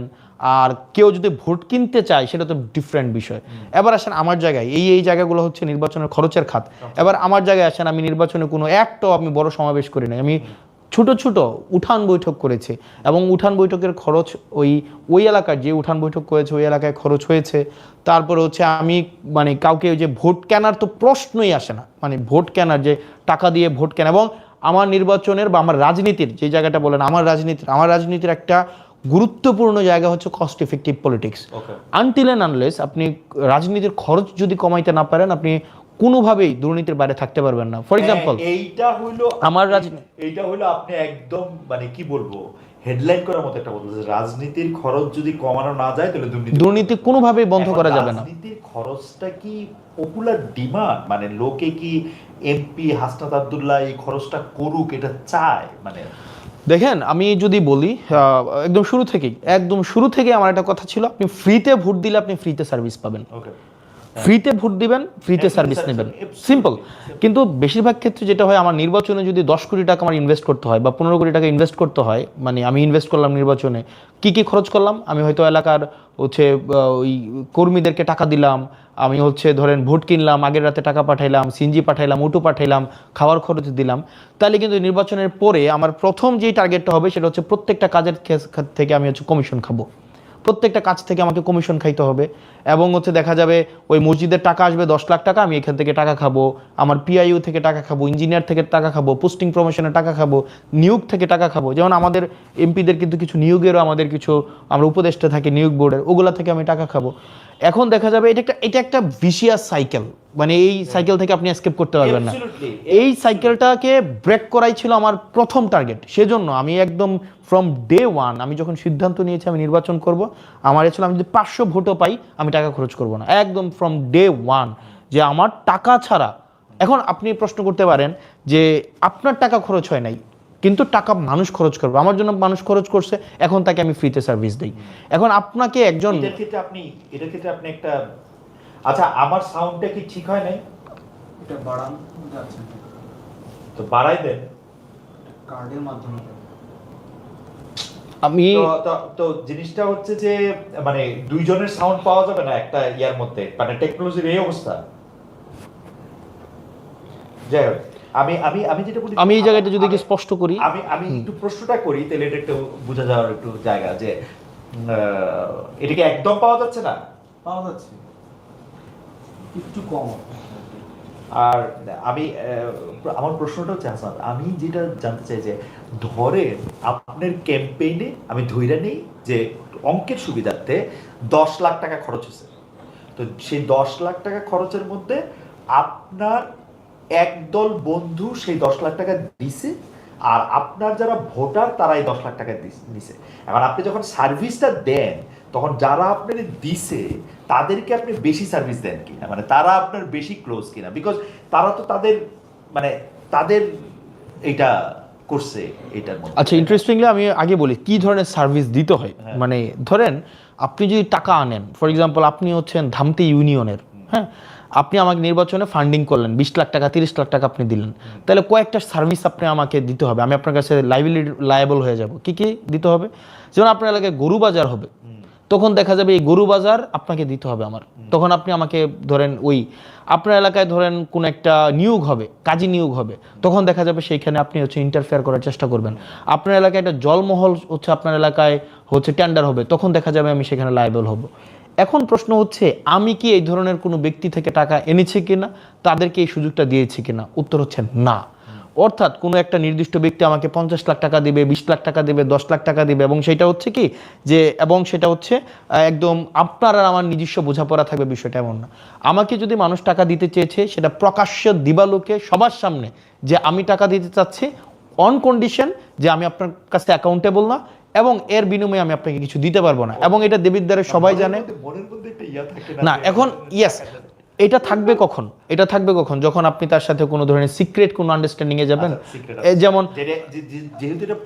আর কেউ যদি ভোট কিনতে চায় সেটা তো ডিফারেন্ট বিষয়। এবার আসেন আমার জায়গায়, এই জায়গাগুলো হচ্ছে নির্বাচনের খরচের খাত। এবার আমার জায়গায় আসেন, আমি নির্বাচনে কোনো একটাও আমি বড় সমাবেশ করি নাই, আমি ছোট ছোট উঠান বৈঠক করেছে, এবং উঠান বৈঠকের খরচ ওই এলাকার যে উঠান বৈঠক করেছে ওই এলাকায় খরচ হয়েছে। তারপর হচ্ছে আমি মানে কাউকে যে ভোট কেনার তো প্রশ্নই আসে না, মানে ভোট কেনার যে টাকা দিয়ে ভোট কেনা। এবং আমার নির্বাচনের বা আমার রাজনীতির যে জায়গাটা বলেন, আমার রাজনীতির একটা গুরুত্বপূর্ণ জায়গা হচ্ছে cost effective politics. Until and unless আপনি রাজনীতির খরচ যদি কমাইতে না পারেন, আপনি কোনোভাবেই দুর্নীতির বাইরে থাকতে পারবেন না। ফর এক্সাম্পল, এইটা হইলো আপনি একদম মানে কি বলবো, হেডলাইন করার মতো একটা কথা, রাজনীতির খরচ যদি কমানো না যায় তাহলে দুর্নীতি কোনোভাবেই বন্ধ করা যাবে না। রাজনীতির খরচটা কি পপুলার ডিমান্ড, মানে লোকে কি এমপি হাসনাত আব্দুল্লাহ এই খরচটা করুক এটা চায়? মানে দেখেন, আমি যদি বলি একদম শুরু থেকে আমার একটা কথা ছিল, আপনি ফ্রিতে ভোট দিলে আপনি ফ্রিতে সার্ভিস পাবেন। ফ্রিতে ভোট দিবেন, ফ্রিতে সার্ভিস নেবেন, সিম্পল। কিন্তু বেশিরভাগ ক্ষেত্রে যেটা হয়, আমার নির্বাচনে যদি 10 কোটি টাকা আমার ইনভেস্ট করতে হয় বা 15 কোটি টাকা ইনভেস্ট করতে হয়, মানে আমি ইনভেস্ট করলাম নির্বাচনে, কি খরচ করলাম, আমি হয়তো এলাকার হচ্ছে ওই কর্মীদেরকে টাকা দিলাম, আমি হচ্ছে ধরেন ভোট কিনলাম, আগের রাতে টাকা পাঠাইলাম, সিনজি পাঠাইলাম, অটো পাঠাইলাম, খাওয়ার খরচ দিলাম। তাহলে কিন্তু নির্বাচনের পরে আমার প্রথম যেই টার্গেটটা হবে সেটা হচ্ছে প্রত্যেকটা কাজের থেকে আমি হচ্ছে কমিশন খাবো, প্রত্যেকটা কাজ থেকে আমাকে কমিশন খাইতে হবে। এবং হচ্ছে দেখা যাবে ওই মসজিদের টাকা আসবে 10 লাখ টাকা, আমি এখান থেকে টাকা খাবো, আমার পিআইইউ থেকে টাকা খাবো, ইঞ্জিনিয়ার থেকে টাকা খাবো, পোস্টিং প্রমোশনের টাকা খাবো, নিয়োগ থেকে টাকা খাবো। যেমন আমাদের এমপিদের কিন্তু কিছু নিয়োগেরও আমাদের কিছু আমরা উপদেষ্টা থাকি নিয়োগ বোর্ডের, ওগুলা থেকে আমি টাকা খাবো। এখন দেখা যাবে এটা একটা ভিশিয়াস সাইকেল, মানে এই সাইকেল থেকে আপনি এসকেপ করতে পারবেন না। এই সাইকেলটাকে ব্রেক করাই ছিল আমার প্রথম টার্গেট। সেজন্য আমি একদম ফ্রম ডে ওয়ান, আমি যখন সিদ্ধান্ত নিয়েছি আমি নির্বাচন করব, আমার ছিল আমি যদি 500 ভোটও পাই আমি টাকা খরচ করব না, একদম ফ্রম ডে ওয়ান, যে আমার টাকা ছাড়া। এখন আপনি প্রশ্ন করতে পারেন যে আপনার টাকা খরচ হয় নাই, কিন্তু টাকা মানুষ খরচ করবে, আমার জন্য মানুষ খরচ করছে, এখন তাকে আমি ফ্রিতে সার্ভিস দিই। এখন আপনাকে একজন এটার ক্ষেত্রে আপনি একটা, আচ্ছা আমার সাউন্ডটা কি ঠিক হয় নাই? এটা বাড়ান যাচ্ছে তো বাড়াই দেন কার্ডের মাধ্যমে। আমি তো জিনিসটা হচ্ছে যে মানে দুইজনের সাউন্ড পাওয়া যাবে না একটা ইয়ার মধ্যে, মানে টেকনোলজির এই অবস্থা। যাই হোক, আমি আমি আমি যেটা বলি, আমি এই জায়গাটা যদি একটু স্পষ্ট করি, আমি আমি একটু প্রশ্নটা করি, তাহলে এটা একটু বোঝা যাওয়ার একটু জায়গা, যে এটা কি একদম পাওয়া যাচ্ছে না? পাওয়া যাচ্ছে একটু কম। আর আমি আমার প্রশ্নটা হচ্ছে হাসান, আমি যেটা জানতে চাই যে ধরেন আপনার ক্যাম্পেইনে আমি ধইরা নেই যে অঙ্কের সুবিধার্থে 10 লাখ টাকা খরচ হয়েছে, তো সেই 10 লাখ টাকা খরচের মধ্যে আপনার একদল বন্ধু সেই 10 লাখ টাকা দিছে, আর আপনার যারা ভোটার তারা এই 10 লাখ টাকা দিছে। এখন আপনি যখন সার্ভিসটা দেন, তখন যারা আপনার দিছে তাদেরকে আপনি বেশি সার্ভিস দেন কিনা, মানে তারা আপনার বেশি ক্লোজ কিনা, বিকজ তারা তো তাদের মানে তাদের এটা করছে এটার মধ্যে। আচ্ছা, ইন্টারেস্টিংলি আমি আগে বলি কি ধরনের সার্ভিস দিতে হয়। মানে ধরেন আপনি যদি টাকা আনেন, ফর এক্সাম্পল আপনি হচ্ছেন ধামতি ইউনিয়নের, হ্যাঁ, আপনি আমাকে নির্বাচনে ফান্ডিং করলেন, 20 লাখ টাকা 30 লাখ টাকা আপনি দিলেন, তাহলে কয়েকটা সার্ভিস আপনি আমাকে দিতে হবে, আমি আপনার কাছে লায়াবল হয়ে যাব। কি কি দিতে হবে? যেমন আপনার এলাকায় গরু বাজার হবে, তখন দেখা যাবে এই গরু বাজার আপনাকে দিতে হবে আমার, তখন আপনি আমাকে ধরেন ওই আপনার এলাকায় ধরেন কোন একটা নিয়োগ হবে, কাজী নিয়োগ হবে, তখন দেখা যাবে সেইখানে আপনি হচ্ছে ইন্টারফেয়ার করার চেষ্টা করবেন। আপনার এলাকায় একটা জলমহল হচ্ছে আপনার এলাকায় হচ্ছে টেন্ডার হবে, তখন দেখা যাবে আমি সেখানে লায়াবল হব। এখন প্রশ্ন হচ্ছে আমি কি এই ধরনের কোনো ব্যক্তি থেকে টাকা এনেছি কিনা, তাদেরকে এই সুযোগটা দিয়েছি কিনা? উত্তর হচ্ছে না। অর্থাৎ কোনো একটা নির্দিষ্ট ব্যক্তি আমাকে 50 লাখ টাকা দিবে, 20 লাখ টাকা দিবে, 10 লাখ টাকা দিবে, এবং সেটা হচ্ছে কি যে সেটা হচ্ছে একদম আপনার আর আমার নিজস্ব বোঝাপড়া থাকবে, বিষয়টা এমন না। আমাকে যদি মানুষ টাকা দিতে চেয়েছে, সেটা প্রকাশ্য দিবালোকে সবার সামনে যে আমি টাকা দিতে চাচ্ছি, অন কন্ডিশন যে আমি আপনার কাছে অ্যাকাউন্টেবল না, এবং এর বিনিময়ে আমি আপনাকে কিছু দিতে পারবো না, এবং এটা দেবিদ্বারে সবাই জানে না। এখন ইয়েস, এটা থাকবে কখন? এটা থাকবে কখন? যখন আপনি তার সাথে কোনো ধরনের সিক্রেট কোনো আন্ডারস্ট্যান্ডিং এ যাবেন, যেমন যেহেতু এটা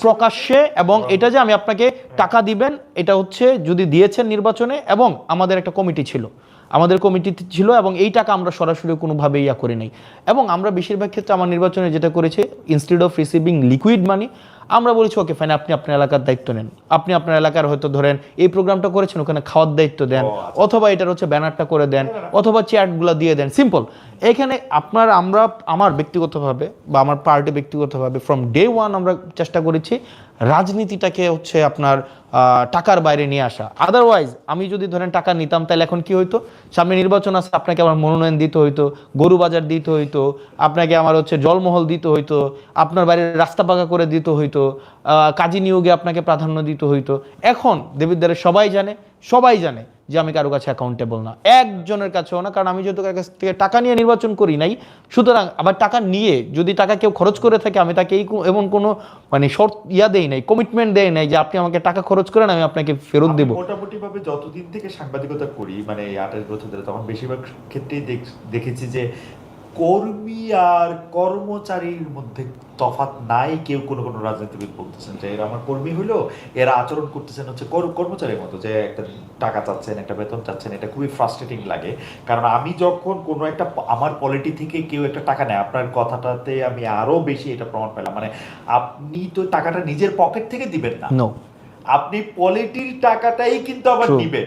প্রকাশ্যে, এবং এটা যে আমি আপনাকে টাকা দিবেন, এটা হচ্ছে যদি দিয়েছেন নির্বাচনে, এবং আমাদের একটা কমিটি ছিল, আমাদের কমিটি ছিল, এবং এই টাকা আমরা সরাসরি কোনোভাবে ইয়া করি নাই। এবং আমরা বেশিরভাগ ক্ষেত্রে আমার নির্বাচনে যেটা করেছি, instead of receiving liquid money, আমরা বলেছি ওকে ফাইন, আপনি আপনার এলাকার দায়িত্ব নেন, আপনি আপনার এলাকার হয়তো ধরেন এই প্রোগ্রামটা করেছেন, ওখানে খাওয়ার দায়িত্ব দেন, অথবা এটার হচ্ছে ব্যানারটা করে দেন, অথবা চেয়ারগুলো দিয়ে দেন, সিম্পল। এখানে আমার ব্যক্তিগতভাবে বা আমার পার্টি ব্যক্তিগতভাবে ফ্রম ডে ওয়ান আমরা চেষ্টা করেছি রাজনীতিটাকে হচ্ছে আপনার টাকার বাইরে নিয়ে আসা। আদারওয়াইজ আমি যদি ধরেন টাকা নিতাম, তাহলে এখন কি হইতো, সামনে নির্বাচন আছে, আপনাকে আমার মনোনয়ন দিতে হইতো, গরু বাজার দিতে হইতো, আপনাকে আমার হচ্ছে জলমহল দিতে হইতো, আপনার বাড়ির রাস্তা পাকা করে দিতে হইতো, কাজী নিয়োগে আপনাকে প্রাধান্য দিতে হইতো। এখন দেবিদ্বারে সবাই জানে যে আমি কারো কাছে অ্যাকাউন্টেবল না, একজনের কাছেও না, কারণ আমি যেহেতু কারো কাছ থেকে টাকা নিয়ে নির্বাচন করি নাই। সুতরাং আবার টাকা নিয়ে যদি টাকা কেউ খরচ করে থাকে, আমি তাকে এমন কোনো মানে শর্ত দেই নাই, কমিটমেন্ট দেই নাই যে আপনি আমাকে টাকা খরচ করেন, আমি আপনাকে ফেরত দেবো। মোটামুটি ভাবে যতদিন থেকে সাংবাদিকতা করি, মানে 28 বছর ধরে, তখন বেশিরভাগ ক্ষেত্রেই দেখেছি যে কর্মী আর কর্মচারীর মধ্যে তফাৎ নাই। কেউ কোনো রাজনীতিবিদ বলতেছেন যে এরা আমার কর্মী হইলো, এরা আচরণ করতেছেন হচ্ছে কর্মচারীর মতো, যে একটা টাকা চাচ্ছেন, একটা বেতন চাচ্ছেন। এটা খুবই ফ্রাস্ট্রেটিং লাগে, কারণ আমি যখন কোনো একটা আমার পলিটি থেকে কেউ একটা টাকা নেয়, আপনার কথাটাতে আমি আরো বেশি এটা প্রমাণ পেলাম, মানে আপনি তো টাকাটা নিজের পকেট থেকে দিবেন না, আপনি পলিটির টাকাটাই কিন্তু আবার নিবেন।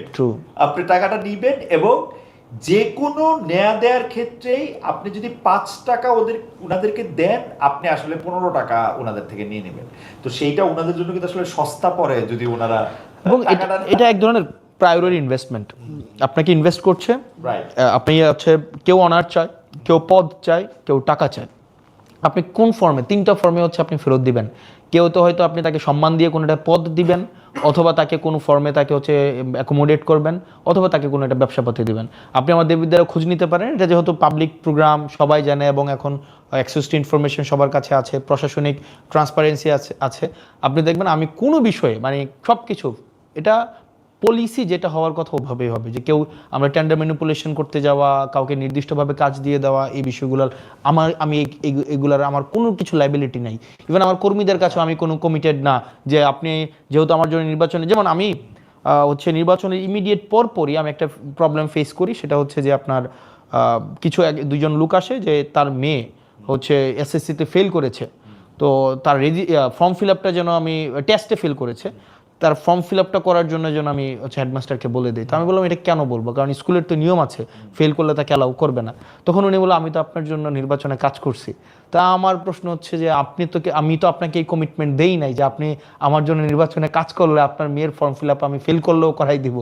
আপনি টাকাটা নিবেন, এবং যে কোনো নেয়া দেওয়ার ক্ষেত্রেই আপনি যদি 5 টাকা ওনাদেরকে দেন, আপনি আসলে 15 টাকা ওনাদের থেকে নিয়ে নেবেন। তো সেইটা ওনাদের জন্য কিন্তু আসলে সস্তা পড়ে যদি ওনারা, এবং এটা এক ধরনের প্রায়োরিটি ইনভেস্টমেন্ট। আপনাকে ইনভেস্ট করছে, আপনি হচ্ছে কেউ অনার চায়, কেউ পদ চায়, কেউ টাকা চায়। আপনি কোন ফর্মে, 3টা ফর্মে হচ্ছে আপনি ফেরত দিবেন। কেউ তো হয়তো আপনি তাকে সম্মান দিয়ে কোনো একটা পদ দিবেন, অথবা তাকে কোনো ফর্মে তাকে হচ্ছে অ্যাকোমোডেট করবেন, অথবা তাকে কোনো একটা ব্যবসাপাতি দিবেন। আপনি আমার দেবীদ্বারা খোঁজ নিতে পারেন, এটা যেহেতু পাবলিক প্রোগ্রাম, সবাই জানে, এবং এখন অ্যাক্সেস টু ইনফরমেশন সবার কাছে আছে, প্রশাসনিক ট্রান্সপারেন্সি আছে। আপনি দেখবেন আমি কোনো বিষয়ে মানে সব কিছু, এটা পলিসি যেটা হওয়ার কথা ওভাবেই হবে, যে কেউ আমরা টেন্ডার ম্যানিপুলেশন করতে যাওয়া, কাউকে নির্দিষ্টভাবে কাজ দিয়ে দেওয়া, এই বিষয়গুলোর আমি এগুলার আমার কোনো কিছু লাইবিলিটি নাই। ইভেন আমার কর্মীদের কাছেও আমি কোনো কমিটেড না যে আপনি যেহেতু আমার জন্য নির্বাচনে, যেমন আমি হচ্ছে নির্বাচনের ইমিডিয়েট পরপরই আমি একটা প্রবলেম ফেস করি, সেটা হচ্ছে যে আপনার কিছু দুইজন লোক আসে যে তার মেয়ে হচ্ছে এসএসসিতে ফেল করেছে, তো তার ফর্ম ফিল আপটা যেন আমি টেস্টে ফেল করেছে, তার ফর্ম ফিল আপটা করার জন্য যেন আমি হচ্ছে হেডমাস্টারকে বলে দিই। তো আমি বললাম এটা কেন বলবো, কারণ স্কুলের তো নিয়ম আছে, ফেল করলে তাকে অ্যালাউ করবে না। তখন উনি বললো আমি তো আপনার জন্য নির্বাচনে কাজ করছি। তা আমার প্রশ্ন হচ্ছে যে আমি তো আপনাকে এই কমিটমেন্ট দেই নাই যে আপনি আমার জন্য নির্বাচনে কাজ করলে আপনার মেয়ের ফর্ম ফিল আপ আমি ফেল করলেও করাই দিব।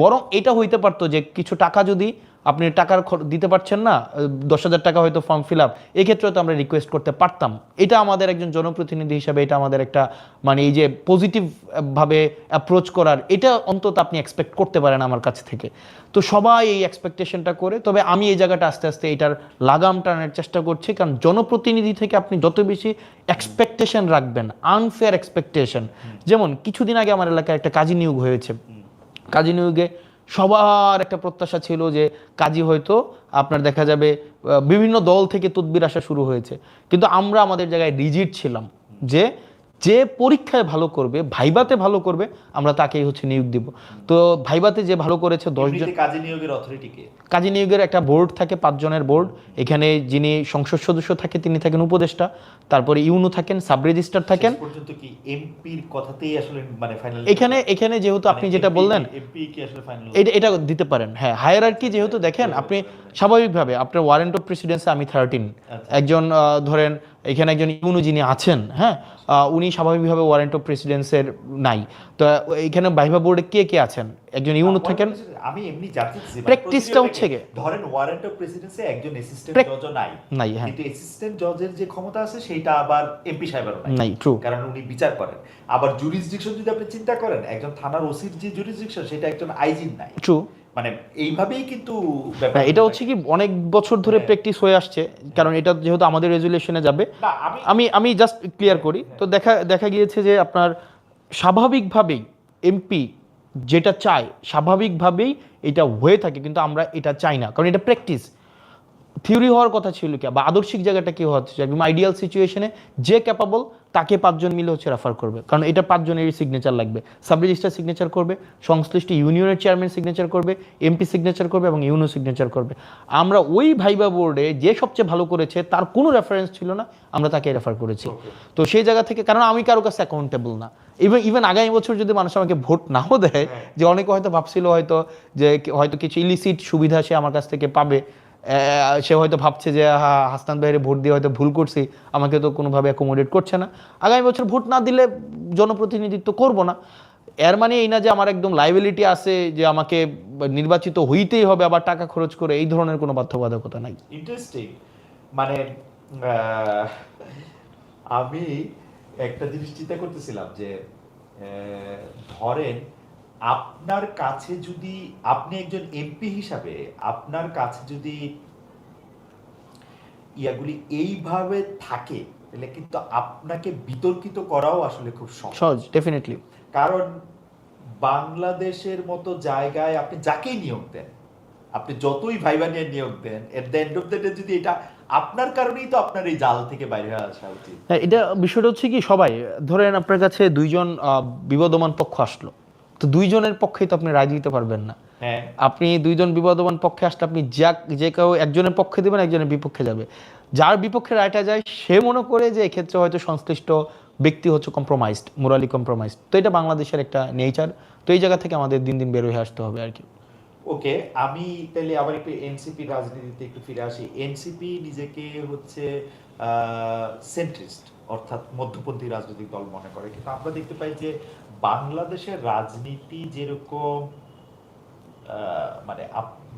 বরং এটা হইতে পারতো যে কিছু টাকা যদি আপনি টাকার দিতে পারছেন না, 10,000 টাকা হয়তো ফর্ম ফিল আপ, এক্ষেত্রে তো আমরা রিকোয়েস্ট করতে পারতাম। এটা আমাদের একজন জনপ্রতিনিধি হিসাবে এটা আমাদের একটা মানে এই যে পজিটিভ ভাবে অ্যাপ্রোচ করার, এটা অন্তত আপনি এক্সপেক্ট করতে পারেন আমার কাছ থেকে। তো সবাই এই এক্সপেকটেশনটা করে, তবে আমি এই জায়গাটা আস্তে আস্তে এটার লাগাম টানার চেষ্টা করছি, কারণ জনপ্রতিনিধি থেকে আপনি যত বেশি এক্সপেকটেশন রাখবেন, আনফেয়ার এক্সপেকটেশন, যেমন কিছুদিন আগে আমার এলাকায় একটা কাজী নিয়োগ হয়েছে। কাজী নিয়োগে সবার একটা প্রত্যাশা ছিল যে কাজী হয়তো আপনার দেখা যাবে বিভিন্ন দল থেকে তদবির আসা শুরু হয়েছে, কিন্তু আমরা আমাদের জায়গায় রিজিড ছিলাম যে যে পরীক্ষায় ভালো করবে, ভাইবাতে ভালো করবে, আমরা তাকেই হচ্ছে নিয়োগ দিব। তো ভাইবাতে যে ভালো করেছে 10 জন। কাজী নিয়োগের অথরিটিকে, কাজী নিয়োগের একটা বোর্ড থাকে, 5 জনের বোর্ড। এখানে যিনি সংসদ সদস্য থাকে তিনি থাকেন উপদেষ্টা, তারপরে ইউনু থাকেন, সাব রেজিস্ট্রার থাকেন। পর্যন্ত কি এমপির কথাতেই আসলে মানে ফাইনাল এখানে যেহেতু আপনি যেটা বললেন এমপি কি আসলে ফাইনাল এটা দিতে পারেন। হ্যাঁ, হায়ারার্কি যেহেতু দেখেন আপনি স্বাভাবিকভাবে আপনার ওয়ারেন্ট অফ প্রেসিডেন্সি আমি 13, একজন ধরেন এখানে একজন ইউনু যিনি আছেন, হ্যাঁ, উনি স্বাভাবিকভাবে ওয়ারেন্ট অফ প্রেসিডেন্সের নাই। তো এখানে ভাইভা বোর্ডে কে কে আছেন, একজন ইউনু থাকেন। আমি এমনি জানতে চাইছি প্র্যাকটিসটা হচ্ছে কি, ধরেন ওয়ারেন্ট অফ প্রেসিডেন্সি একজন অ্যাসিস্ট্যান্ট জজও নাই, হ্যাঁ, কিন্তু অ্যাসিস্ট্যান্ট জজের যে ক্ষমতা আছে সেটা আবার এমপি সাহেবেরও নাই, ট্রু, কারণ উনি বিচার করেন। আবার জুরিসডিকশন যদি আপনি চিন্তা করেন, একজন থানার ওসির যে জুরিসডিকশন সেটা একজন আইজির নাই, ট্রু। মানে এইভাবেই কিন্তু এটা হচ্ছে কি অনেক বছর ধরে প্র্যাকটিস হয়ে আসছে, কারণ এটা যেহেতু আমাদের রেজুলেশনে যাবে। আমি জাস্ট ক্লিয়ার করি। তো দেখা গিয়েছে যে আপনার স্বাভাবিকভাবেই এমপি যেটা চায় স্বাভাবিকভাবেই এটা হয়ে থাকে, কিন্তু আমরা এটা চাই না, কারণ এটা প্র্যাকটিস। থিওরি হওয়ার কথা ছিল কি, বা আদর্শিক জায়গাটা কি হচ্ছে, একদম আইডিয়াল সিচুয়েশনে যে ক্যাপাবল তাকে 5 জন মিলে হচ্ছে রেফার করবে, কারণ এটা 5 জনেরই সিগনেচার লাগবে। সাব রেজিস্ট্রার সিগনেচার করবে, সংশ্লিষ্ট ইউনিয়নের চেয়ারম্যান সিগনেচার করবে, এমপি সিগনেচার করবে এবং ইউনো সিগনেচার করবে। আমরা ওই ভাইবা বোর্ডে যে সবচেয়ে ভালো করেছে তার কোনো রেফারেন্স ছিল না, আমরা তাকে রেফার করেছি। তো সেই জায়গা থেকে, কারণ আমি কারো কাছে অ্যাকাউন্টেবল না, ইভেন আগামী বছর যদি মানুষ আমাকে ভোট নাও দেয়, যে অনেকে হয়তো ভাবছিল হয়তো কিছু ইলিসিট সুবিধা সে আমার কাছ থেকে পাবে, সে হয়তো ভাবছে যে হাসনাত ভাইয়ের ভোট দিয়ে হয়তো ভুল করছি, আমাকে তো কোনোভাবে অ্যাকোমোডেট করছে না, আগামী বছর ভোট না দিলে জনপ্রতিনিধিত্ব করব না। এর মানে এই না যে আমার একদম লাইবিলিটি আছে যে আমাকে নির্বাচিত হইতেই হবে আবার টাকা খরচ করে, এই ধরনের কোনো বাধ্যবাধকতা নাই। ইন্টারেস্টিং। মানে আমি একটা জিনিস চিন্তা করতেছিলাম যে ধরেন আপনার কাছে যদি, আপনি একজন এমপি হিসাবে আপনার কাছে যদি ইয়াগুলি এইভাবে থাকে, তাহলে কিন্তু আপনাকে বিতর্কিত করাও আসলে খুব সহজ, ডেফিনেটলি। কারণ বাংলাদেশের মতো জায়গায় আপনি যাকেই নিয়োগ দেন, আপনি যতই ভাইবা নিয়ে নিয়োগ দেন, at the end of the day যদি এটা আপনার কারণেই তো আপনার এই জাল থেকে বাইরে আসা উচিত। হ্যাঁ, এটা বিষয়টা হচ্ছে কি, সবাই ধরেন আপনার কাছে 2 জন বিবাদমান পক্ষ আসলো, তো 2 জনের পক্ষেই তো আপনি রায় দিতে পারবেন না। হ্যাঁ, আপনি 2 জন বিবাদমান পক্ষে আসলে আপনি যে কেউ একজনের পক্ষে দেবেন, একজনের বিপক্ষে যাবে। যার বিপক্ষে রায়টা যায় সে মনে করে যে এক্ষেত্রে হয়তো সংশ্লিষ্ট ব্যক্তি হচ্ছে কম্প্রোমাইজড, মোরালি কম্প্রোমাইজড। তো এটা বাংলাদেশের একটা নেচার। তো এই জায়গা থেকে আমাদের দিন দিন বের হয়ে আসতে হবে আর কি। ওকে, আমি তাহলে আবার একটু এনসিপি রাজনীতিতে একটু ফিরে আসি। এনসিপি নিজেকে হচ্ছে সেন্ট্রিস্ট, অর্থাৎ মধ্যপন্থী রাজনৈতিক দল মনে করে, কিন্তু আমরা দেখতে পাই যে বাংলাদেশের রাজনীতি যেরকম মানে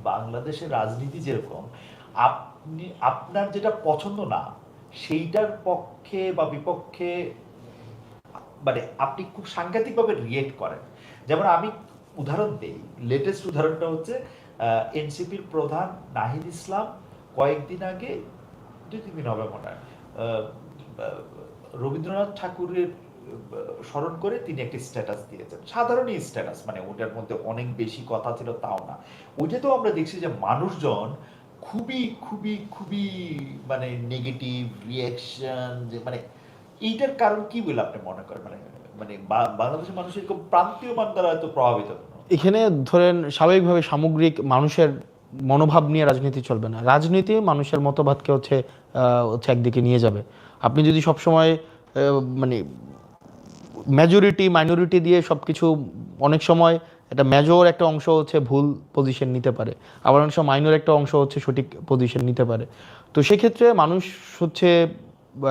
বাংলাদেশের রাজনীতি যেরকম, আপনি আপনার যেটা পছন্দ না সেইটার পক্ষে বা বিপক্ষে মানে আপনি খুব সাংঘাতিকভাবে রিয়েক্ট করেন। যেমন আমি উদাহরণ দেই, লেটেস্ট উদাহরণটা হচ্ছে এনসিপির প্রধান নাহিদ ইসলাম কয়েকদিন আগে, 2-3 দিন হবে মনে হয়, রবীন্দ্রনাথ ঠাকুরের স্মরণ করে তিনি একটি স্ট্যাটাস দিয়েছেন, সাধারণই স্ট্যাটাস, মানে ওটার মধ্যে অনেক বেশি কথা ছিল তাও না। ওইটাতেও আমরা দেখছি যে মানুষজন খুবই খুবই খুবই মানে নেগেটিভ রিয়াকশন, যে মানে এইটার কারণ কি বলে আপনি মনে করেন? মানে বাংলাদেশের মানুষ এরকম প্রান্তীয় মান দ্বারা এত প্রভাবিত? এখানে ধরেন স্বাভাবিকভাবে সামগ্রিক মানুষের মনোভাব নিয়ে রাজনীতি চলবে না। রাজনীতি মানুষের মতবাদকে হচ্ছে একদিকে নিয়ে যাবে। আপনি যদি সবসময় মানে মেজরিটি মাইনরিটি দিয়ে সব কিছু অনেক সময় একটা মেজর একটা অংশ হচ্ছে ভুল পজিশন নিতে পারে, আবার অনেক সময় মাইনর একটা অংশ হচ্ছে সঠিক পজিশন নিতে পারে। তো সেক্ষেত্রে মানুষ হচ্ছে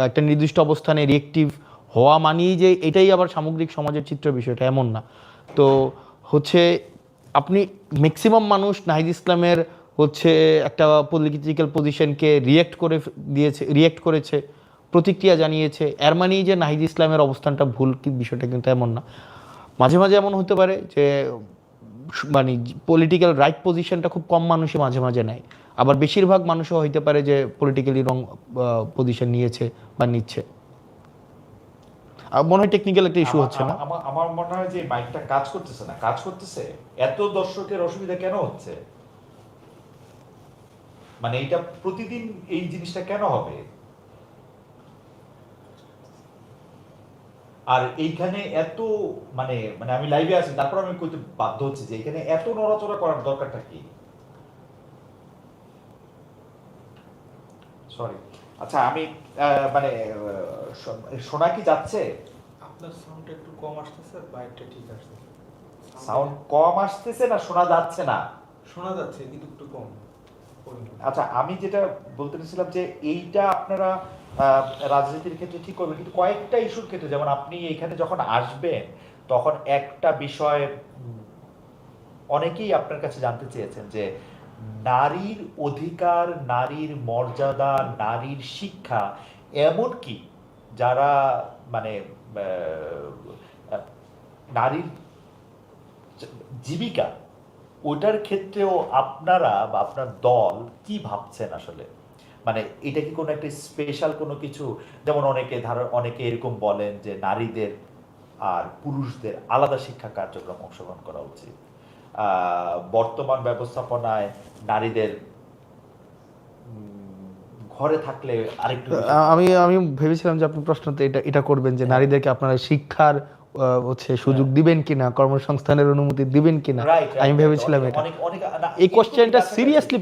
একটা নির্দিষ্ট অবস্থানে রিয়েক্টিভ হওয়া মানেই যে এটাই আবার সামগ্রিক সমাজের চিত্র বিষয়টা এমন না। তো হচ্ছে আপনি ম্যাক্সিমাম মানুষ নাহিদ ইসলামের হচ্ছে একটা পলিটিক্যাল পজিশনকে রিয়েক্ট করেছে, প্রতিক্রিয়া জানিয়েছে, এর মানেই যে নাহিদ ইসলামের অবস্থানটা ভুল কি বিষয়টা কিন্তু এমন না। মাঝে মাঝে এমন হতে পারে যে মানে পলিটিক্যাল রাইট পজিশনটা খুব কম মানুষই মাঝে মাঝে নেয়, আবার বেশিরভাগ মানুষও হইতে পারে যে পলিটিক্যালি রং পজিশন নিয়েছে বা নিচ্ছে। মনে হয় টেকনিক্যাল একটা ইস্যু হচ্ছে না? আমার মনে হয় যে মাইকটা কাজ করতেছে না। কাজ করতেছে, এত দর্শকের অসুবিধা কেন হচ্ছে? মানে এটা প্রতিদিন এই জিনিসটা কেন হবে? আর এইখানে এত মানে মানে আমি লাইভে আছি, তারপর আমি কইতে বাধ্য হচ্ছি যে এখানে এত নড়াচড়া করার দরকারটা কি? সরি। আচ্ছা, আমি মানে শোনা কি যাচ্ছে? আপনার সাউন্ডটা একটু কম আসতেছে, বাইকটা ঠিক আসছে। সাউন্ড কম আসতেছে না শোনা যাচ্ছে না? শোনা যাচ্ছে কিন্তু একটু কম। আচ্ছা, আমি যেটা বলতে চাইছিলাম যে এইটা আপনারা রাজনীতির ক্ষেত্রে ঠিক করবেন, কিন্তু কয়েকটা ইস্যুর ক্ষেত্রে, যেমন আপনি এখানে যখন আসবেন তখন একটা বিষয় অনেকেই আপনার কাছে জানতে চেয়েছেন যে নারীর অধিকার, নারীর মর্যাদা, নারীর শিক্ষা, এমনকি যারা মানে নারীর জীবিকা, ওটার ক্ষেত্রেও আপনারা বা আপনার দল কি ভাবছেন আসলে? মানে এটা কি কোনো একটা স্পেশাল কোনো কিছু, যেমন অনেকে এরকম বলেন যে নারীদের আর পুরুষদের আলাদা শিক্ষা কার্যক্রম অংশগ্রহণ করা উচিত, বর্তমান ব্যবস্থাপনায় নারীদের ঘরে থাকলে আরেকটু আমি ভেবেছিলাম যে আপনি প্রশ্নতে এটা করবেন যে নারীদেরকে আপনারা শিক্ষার হচ্ছে সুযোগ দিবেন কিনা, কর্মসংস্থানের অনুমতি দিবেন কিনা। আমি ভেবেছিলাম এটা। এই কোশ্চেনটা সিরিয়াসলি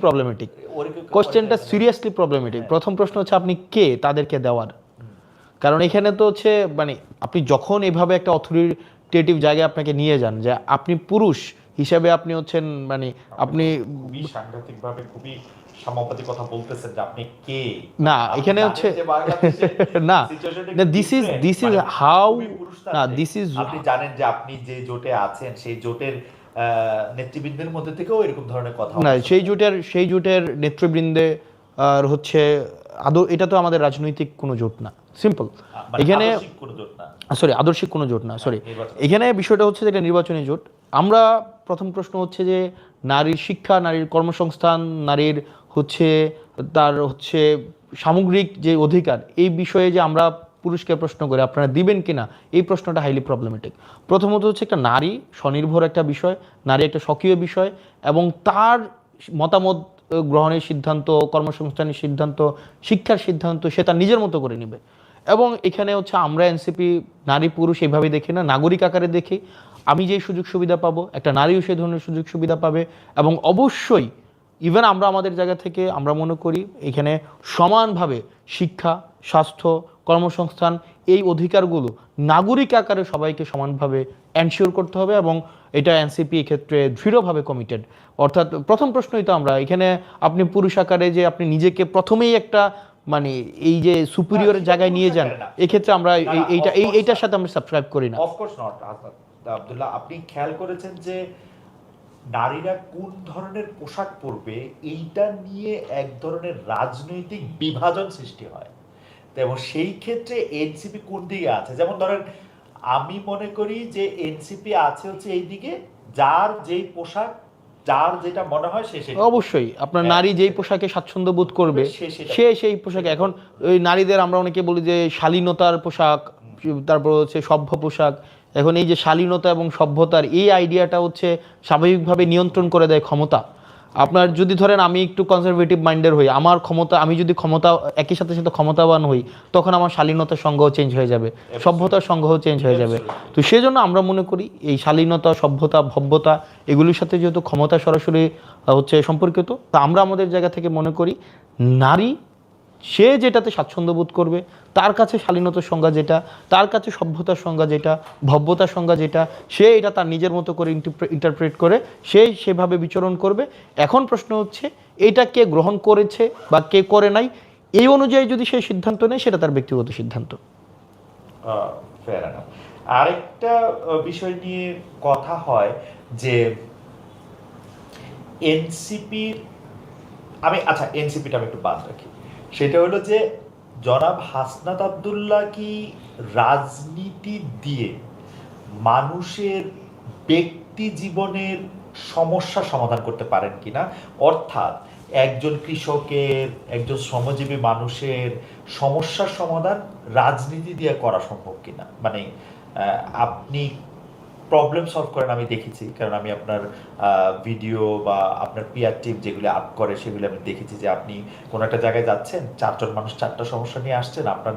প্রবলেমেটিক। প্রথম প্রশ্ন হচ্ছে আপনি কে তাদেরকে দেওয়ার? কারণ এখানে তো হচ্ছে মানে আপনি যখন এভাবে একটা অথরিটেটিভ জায়গায় আপনাকে নিয়ে যান, যে আপনি পুরুষ হিসেবে আপনি হচ্ছেন মানে আপনি খুবই সাংঘাতিকভাবে খুবই সাম্যবাদী কথা বলতেছেন যে আপনি কে। না এখানে হচ্ছে না, দিস ইজ হাউ, না দিস ইজ, আপনি জানেন যে আপনি যে জোটে আছেন সেই জোটের নেতৃবৃন্দের মধ্যে থেকেও এরকম ধরনের কথা না, সেই জোটের নেতৃবৃন্দে আর হচ্ছে আদৌ এটা তো আমাদের রাজনৈতিক কোনো জোট না, সিম্পল। এখানে আদর্শিক কোনো জোট না, সরি। এখানে বিষয়টা হচ্ছে যে একটা নির্বাচনী জোট। আমরা প্রথম প্রশ্ন হচ্ছে যে নারীর শিক্ষা, নারীর কর্মসংস্থান, নারীর হচ্ছে তার হচ্ছে সামগ্রিক যে অধিকার, এই বিষয়ে যে আমরা পুরুষকে প্রশ্ন করে আপনারা দিবেন কিনা, এই প্রশ্নটা হাইলি প্রবলেমেটিক। প্রথমত হচ্ছে একটা নারী স্বনির্ভর একটা বিষয়, নারী একটা স্বকীয় বিষয়, এবং তার মতামত গ্রহণের সিদ্ধান্ত, কর্মসংস্থানের সিদ্ধান্ত, শিক্ষার সিদ্ধান্ত সে তার নিজের মতো করে নেবে। এবং এখানে হচ্ছে আমরা এনসিপি নারী পুরুষ এইভাবে দেখি না, নাগরিক আকারে দেখি। আমি যেই সুযোগ সুবিধা পাবো একটা নারীও সেই ধরনের সুযোগ সুবিধা পাবে, এবং অবশ্যই ইভেন আমরা আমাদের জায়গা থেকে আমরা মনে করি এখানে সমানভাবে শিক্ষা, স্বাস্থ্য, কর্মসংস্থান এই অধিকারগুলো নাগরিক আকারে সবাইকে সমানভাবে এনশিওর করতে হবে, এবং এটা এনসিপি এক্ষেত্রে দৃঢ়ভাবে কমিটেড। অর্থাৎ প্রথম প্রশ্নই তো আমরা এখানে আপনি পুরুষ আকারে যে আপনি নিজেকে প্রথমেই একটা মানে এই যে সুপিরিয়র জায়গায় নিয়ে যান, এক্ষেত্রে আমরা এইটার সাথে আমরা সাবস্ক্রাইব করি না। Of course not. আব্দুল্লাহ, আপনি খেয়াল করেছেন যে নারীরা কোন ধরনের পোশাক পরবে এইটা নিয়ে এক ধরনের রাজনৈতিক বিভাজন সৃষ্টি হয়। এবং সেই ক্ষেত্রে এনসিপি কোন দিকে আছে, যেমন ধরেন আমি মনে করি যে এনসিপি আছে হচ্ছে এই দিকে, যার যেই পোশাক, যার যেটা মনে হয় সে সেটা অবশ্যই আপনার নারী যেই পোশাকে স্বাচ্ছন্দ্য বোধ করবে সে সেই পোশাকে। এখন ওই নারীদের আমরা অনেকে বলি যে শালীনতার পোশাক, তারপর হচ্ছে সভ্য পোশাক। এখন এই যে শালীনতা এবং সভ্যতার এই আইডিয়াটা হচ্ছে স্বাভাবিকভাবে নিয়ন্ত্রণ করে দেয় ক্ষমতা। আপনার যদি ধরেন আমি একটু কনজারভেটিভ মাইন্ডের হই, আমার ক্ষমতা, আমি যদি ক্ষমতা একই সাথে সাথে ক্ষমতাবান হই, তখন আমার শালীনতার সংজ্ঞাও চেঞ্জ হয়ে যাবে, সভ্যতার সংজ্ঞাও চেঞ্জ হয়ে যাবে। তো সেজন্য আমরা মনে করি এই শালীনতা, সভ্যতা, ভব্যতা এগুলির সাথে যেহেতু ক্ষমতা সরাসরি হচ্ছে সম্পর্কিত, তা আমরা আমাদের জায়গা থেকে মনে করি নারী সে যেটাতে স্বাচ্ছন্দ্য বোধ করবে, তার কাছে শালীনতার সংজ্ঞা যেটা, তার কাছে সভ্যতার সংজ্ঞা যেটা, ভব্যতার সংজ্ঞা যেটা, সে এটা তার নিজের মতো করে ইন্টারপ্রেট করে সে সেভাবে বিচরণ করবে। এখন প্রশ্ন হচ্ছে এটা কে গ্রহণ করেছে বা কে করে নাই, এই অনুযায়ী যদি সে সিদ্ধান্ত নেয় সেটা তার ব্যক্তিগত সিদ্ধান্ত। Fair enough. আরেকটা বিষয় নিয়ে কথা হয় যে এনসিপির, এনসিপিটা আমি একটু বাদ রাখি, সেটা হলো যে জনাব হাসনাত আব্দুল্লাহ কি রাজনীতি দিয়ে মানুষের ব্যক্তি জীবনের সমস্যা সমাধান করতে পারেন কিনা, অর্থাৎ একজন কৃষকের, একজন শ্রমজীবী মানুষের সমস্যার সমাধান রাজনীতি দিয়ে করা সম্ভব কিনা। মানে আপনি প্রবলেম সলভ করেন, আমি দেখেছি, কারণ আমি আপনার ভিডিও বা আপনার পিআর টিম যেগুলো আপ করে সেগুলো আমি দেখেছি যে আপনি কোনো একটা জায়গায় যাচ্ছেন, 4জন মানুষ 4টা সমস্যা নিয়ে আসছেন, আপনার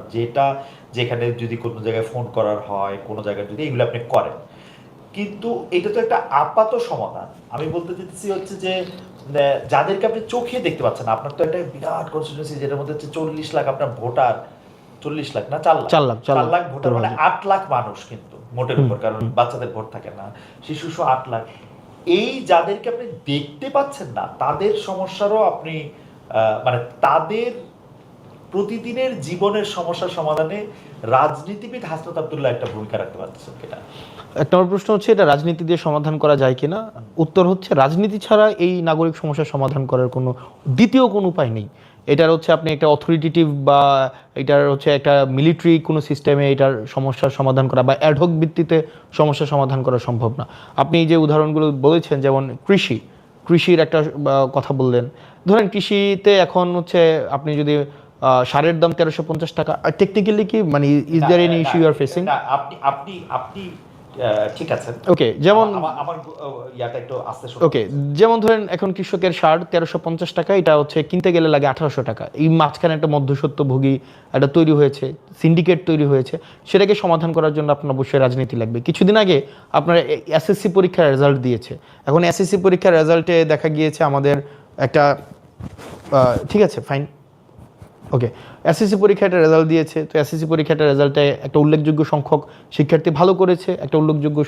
যেখানে যদি কোনো জায়গায় ফোন করার হয়, কোনো জায়গায় যদি, এগুলো আপনি করেন। কিন্তু এটা তো একটা আপাত সমাধান। আমি বলতে চাইছি হচ্ছে যে যাদেরকে আপনি চোখে দেখতে পাচ্ছেন, আপনার তো একটা বিরাট কনস্টিটিউয়েন্সি যেটার মধ্যে হচ্ছে 40 লাখ আপনার ভোটার, 40 লাখ না 4 লাখ ভোটার, মানে 8 লাখ মানুষ কিন্তু মোটের উপর, কারণ বাচ্চাদের ভোট থাকে না, শিশু 8 লাখ। এই যাদেরকে আপনি দেখতে পাচ্ছেন না, তাদের সমস্যারও আপনি মানে তাদের প্রতিদিনের জীবনের সমস্যার সমাধানে রাজনীতিবিদ হাসনাত আব্দুল্লাহ একটা ভূমিকা রাখতে পারতেছেন কিনা। এক নম্বর প্রশ্ন হচ্ছে এটা রাজনীতি দিয়ে সমাধান করা যায় কিনা। উত্তর হচ্ছে রাজনীতি ছাড়া এই নাগরিক সমস্যার সমাধান করার কোনো দ্বিতীয় কোনো উপায় নেই। এটার হচ্ছে আপনি একটা অথরিটেটিভ বা এটার হচ্ছে একটা মিলিটারি কোনো সিস্টেমে এটার সমস্যার সমাধান করা বা অ্যাডহক ভিত্তিতে সমস্যার সমাধান করা সম্ভব না। আপনি যে উদাহরণগুলো বলেছেন, যেমন কৃষির একটা কথা বললেন, ধরেন কৃষিতে এখন হচ্ছে আপনি যদি সারের দাম 1350 টাকা, টেকনিক্যালি কি মানে is there any issue you are facing? আপনি ঠিক আছে, ওকে, যেমন আমার ইয়াটা একটু আস্তে শুনুন। ওকে, যেমন ধরেন এখন কৃষকের সার 1350 টাকা, এটা হচ্ছে কিনতে গেলে লাগে 1800 টাকা। এই মাঝখানে একটা মধ্যস্বত্বভোগী একটা তৈরি হয়েছে, সিন্ডিকেট তৈরি হয়েছে। সেটাকে সমাধান করার জন্য আপনার অবশ্যই রাজনীতি লাগবে। কিছুদিন আগে আপনার এসএসসি পরীক্ষার রেজাল্ট দিয়েছে। এখন এসএসসি পরীক্ষার রেজাল্টে দেখা গিয়েছে আমাদের একটা ঠিক আছে ফাইন, ওকে, এসএসসি পরীক্ষাটা রেজাল্ট দিয়েছে। তো এসএসসি পরীক্ষাটার রেজাল্টে একটা উল্লেখযোগ্য সংখ্যক শিক্ষার্থী ভালো করেছে, একটা উল্লেখযোগ্য